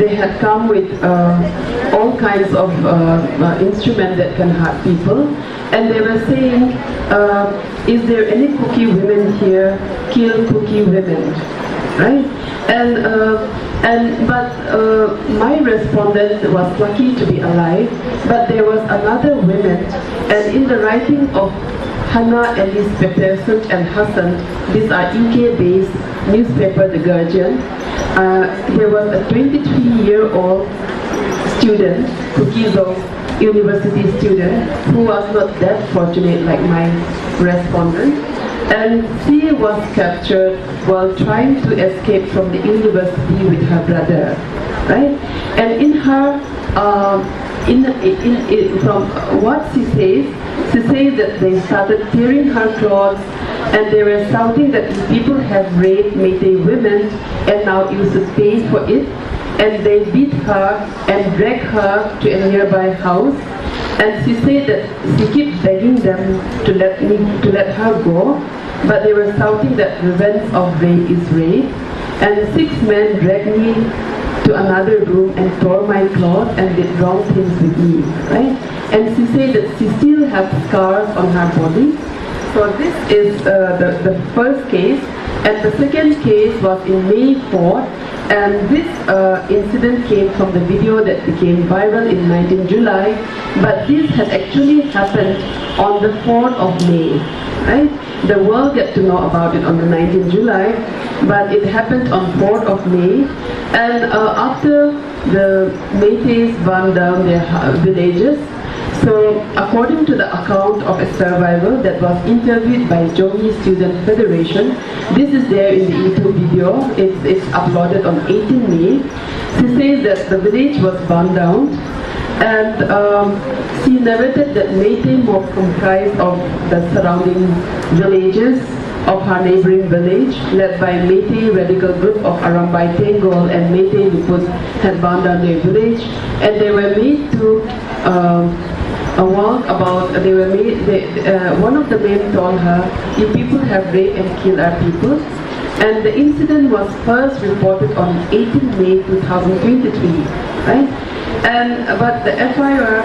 they had come with all kinds of instruments that can hurt people, and they were saying, is there any Kuki women here? Kill Kuki women, right? But my respondent was lucky to be alive, but there was another woman, and in the writing of Hannah, Elise Peterson and Hassan, these are UK-based newspaper, The Guardian. There was a 23-year-old student, Kuki-Zo university student who was not that fortunate like my respondent. And she was captured while trying to escape from the university with her brother, right? And in her, from what she says that they started tearing her clothes and they were shouting that people have raped Meitei women and now you should pay for it. And they beat her and dragged her to a nearby house. And she said that she kept begging them to let her go, but they were shouting that revenge of rape is rape. And 6 men dragged me to another room and tore my clothes and did wrong things with me, right? And she said that she still has scars on her body. So this is the first case. And the second case was in May 4th. And this incident came from the video that became viral in 19 July. But this had actually happened on the 4th of May, right? The world got to know about it on the 19th July, but it happened on 4th of May. And after the Meiteis burned down their villages, so according to the account of a survivor that was interviewed by Jogi Student Federation, this is there in the YouTube video, it's uploaded on 18 May. She says that the village was burned down, and she narrated that Meitei mob comprised of the surrounding villages of her neighboring village, led by Meitei radical group of Arambai Tengol and Meitei Lupus had burned down their village, and they were made to walk about. They were made. One of the men told her, "You people have raped and killed our people." And the incident was first reported on 18 May 2023, right? But the FIR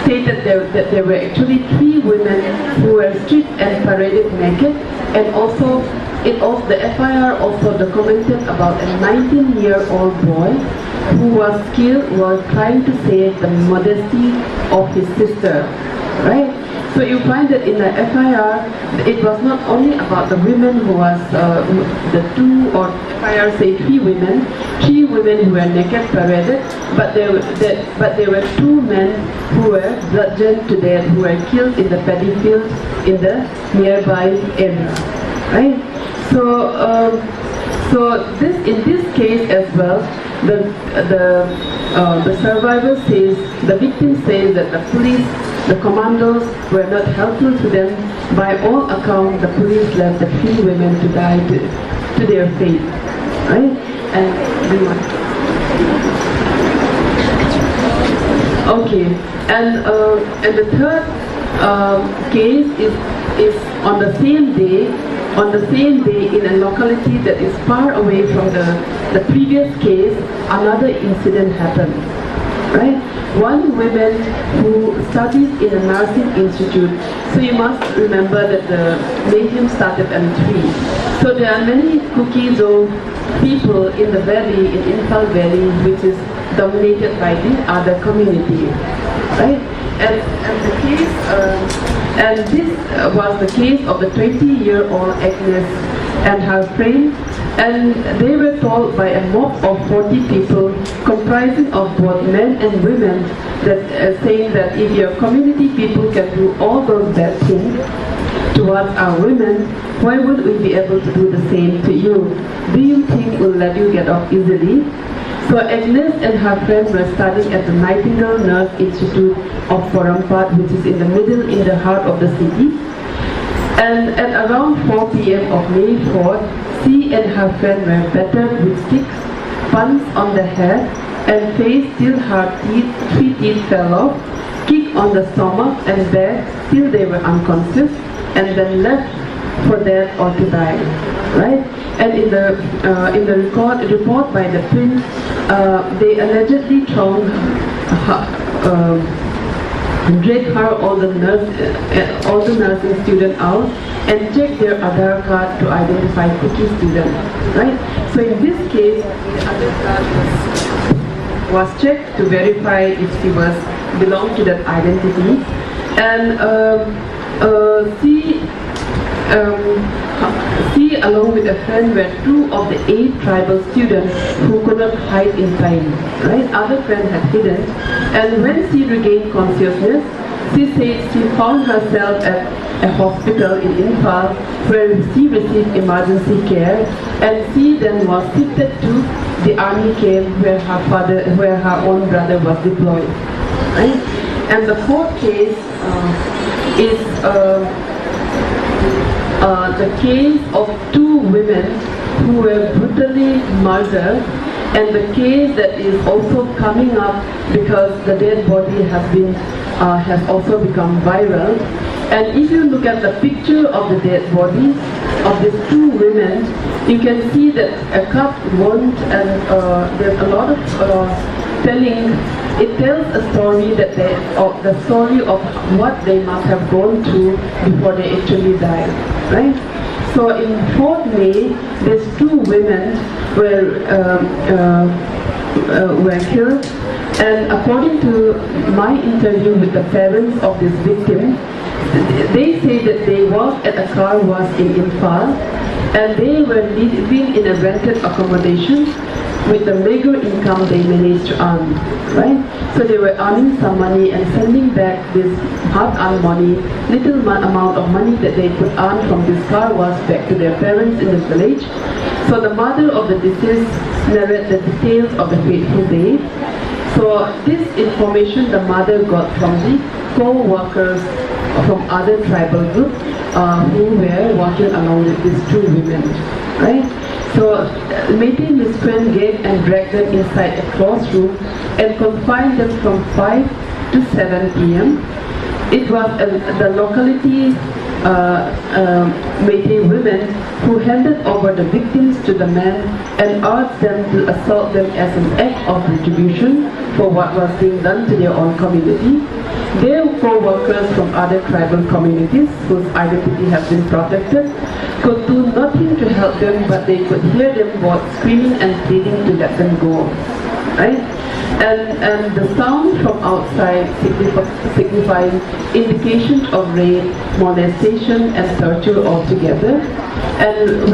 stated that there were actually 3 women who were stripped and paraded naked, and also the FIR also documented about a 19-year-old boy who was killed while trying to save the modesty of his sister, right? So you find that in the FIR, it was not only about the women who was the 2 or FIR say 3 women who were naked paraded, but there were 2 men who were bludgeoned to death, who were killed in the paddy fields in the nearby area, right? So in this case as well, the survivor says, the victim says that the police, the commandos were not helpful to them. By all accounts, the police left the 3 women to die to their fate, right? And okay, and the third case is on the same day. On the same day, in a locality that is far away from the previous case, another incident happened, right? One woman who studies in a nursing institute, so you must remember that the medium started at 3. So there are many Kukizo people in the valley, in Imphal Valley, which is dominated by the other community, right? And the case, and this was the case of the 20-year-old Agnes and her friend, and they were told by a mob of 40 people comprising of both men and women that saying that if your community people can do all those bad things towards our women, why would we be able to do the same to you? Do you think we'll let you get off easily? So Agnes and her friends were studying at the Nightingale Nurse Institute of Porampat, which is in the heart of the city. And at around 4 p.m. of May 4th, she and her friend were battered with sticks, punched on the head and face till her 3 teeth fell off, kicked on the stomach and back till they were unconscious, and then left for dead or to die, right? And in the report by the prince, they allegedly thrown dragged her all the nursing students out and checked their Aadhaar card to identify Kuki students, right? So in this case, the Aadhaar card was checked to verify if she belonged to that identity, and she along with a friend were 2 of the 8 tribal students who could not hide in time, right? Other friends had hidden, and when she regained consciousness, she said she found herself at a hospital in Imphal where she received emergency care, and she then was shifted to the army camp where her own brother was deployed, right? And the 4th case is the case of 2 women who were brutally murdered, and the case that is also coming up because the dead body has also become viral. And if you look at the picture of the dead bodies of these 2 women, you can see that a cup burnt, and there's a lot of telling. It tells a story that the story of what they must have gone through before they actually died, right? So in 4th May, these 2 women were killed, and according to my interview with the parents of this victim, they say that they worked at a car wash in Imphal, and they were living in a rented accommodation with the meager income they managed to earn, right? So they were earning some money and sending back this hard-earned money, little amount of money that they could earn from this car wash back to their parents in the village. So the mother of the deceased narrated the details of the fateful day. So this information the mother got from the co-workers from other tribal groups who were working along with these 2 women, right? So Métis miscreant gave and dragged them inside a closed room and confined them from 5 to 7 p.m. It was the locality Métis women who handed over the victims to the men and urged them to assault them as an act of retribution for what was being done to their own community. Their co-workers from other tribal communities, whose identity has been protected, could do nothing to help them, but they could hear them both screaming and pleading to let them go, right? And the sound from outside signifying indications of rape, molestation, and torture altogether. And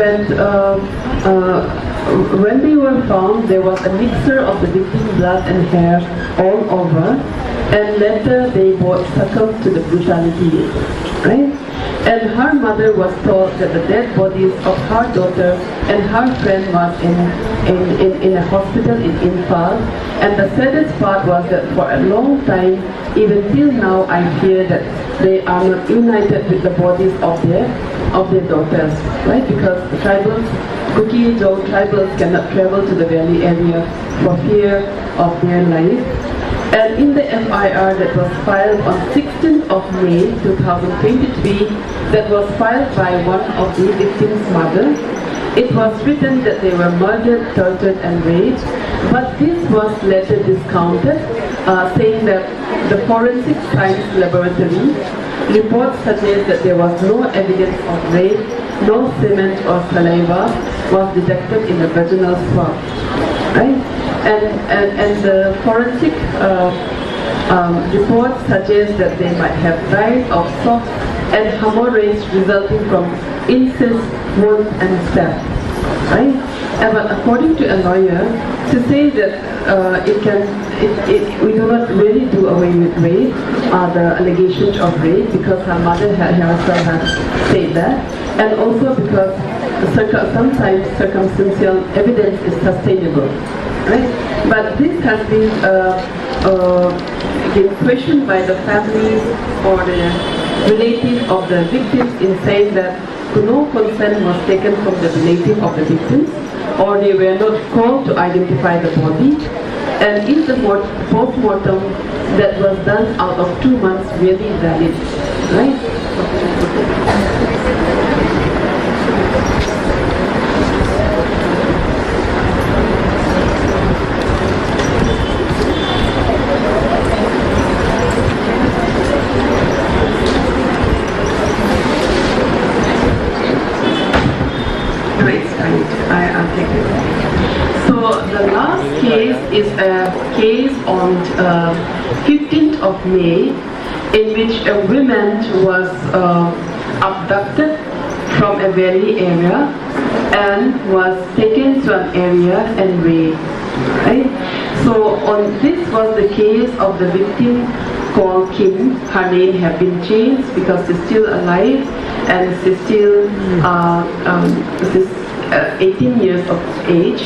when they were found, there was a mixture of the victim's blood and hair all over, and later they both succumbed to the brutality, right? And her mother was told that the dead bodies of her daughter and her friend was in a hospital in Imphal. And the saddest part was that for a long time, even till now, I fear that they are not united with the bodies of their daughters, right? Because tribals, Kuki-Dou tribals cannot travel to the valley area for fear of their life. And in the FIR that was filed on 16th of May 2023, that was filed by one of the victims' mothers, it was written that they were murdered, tortured, and raped, but this was later discounted, saying that the forensic science laboratory reports suggest that there was no evidence of rape, no semen or saliva was detected in the vaginal swab, right? And the forensic report suggests that they might have died of shock and hemorrhage resulting from incest, wound, and stab, right? But according to a lawyer, to say that we do not really do away with rape, the allegations of rape, because her mother herself has said that, and also because sometimes circumstantial evidence is sustainable, right? But this has been questioned by the families or the relatives of the victims in saying that no consent was taken from the relative of the victims, or they were not called to identify the body. And is the post-mortem that was done out of 2 months really valid, right? Is a case on 15th of May in which a woman was abducted from a valley area and was taken to an area and raped. Right? So this was the case of the victim called Kim. Her name had been changed because she's still alive and she's still 18 years of age.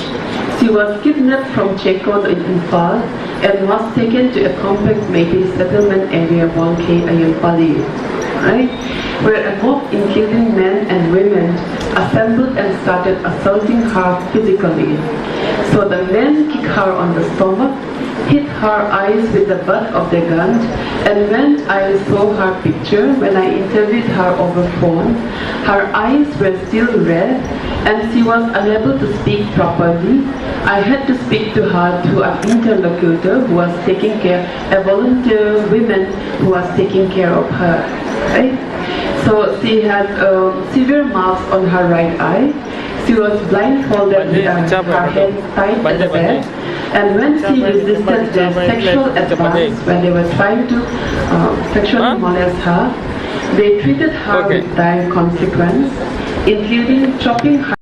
She was kidnapped from Chekon in Imphal and was taken to a compact Meitei settlement area 1K Ayampali, right? Where a mob including men and women assembled and started assaulting her physically. So the men kicked her on the stomach, hit her eyes with the butt of the gun, and when I saw her picture, when I interviewed her over phone, her eyes were still red and she was unable to speak properly. I had to speak to her through an interlocutor who was taking care, a volunteer woman who was taking care of her. Right? So she had severe marks on her right eye. She was blindfolded with her hands tied at the back. And when she resisted their sexual advance, when they were trying to sexually molest her, they treated her with dire consequence, including chopping her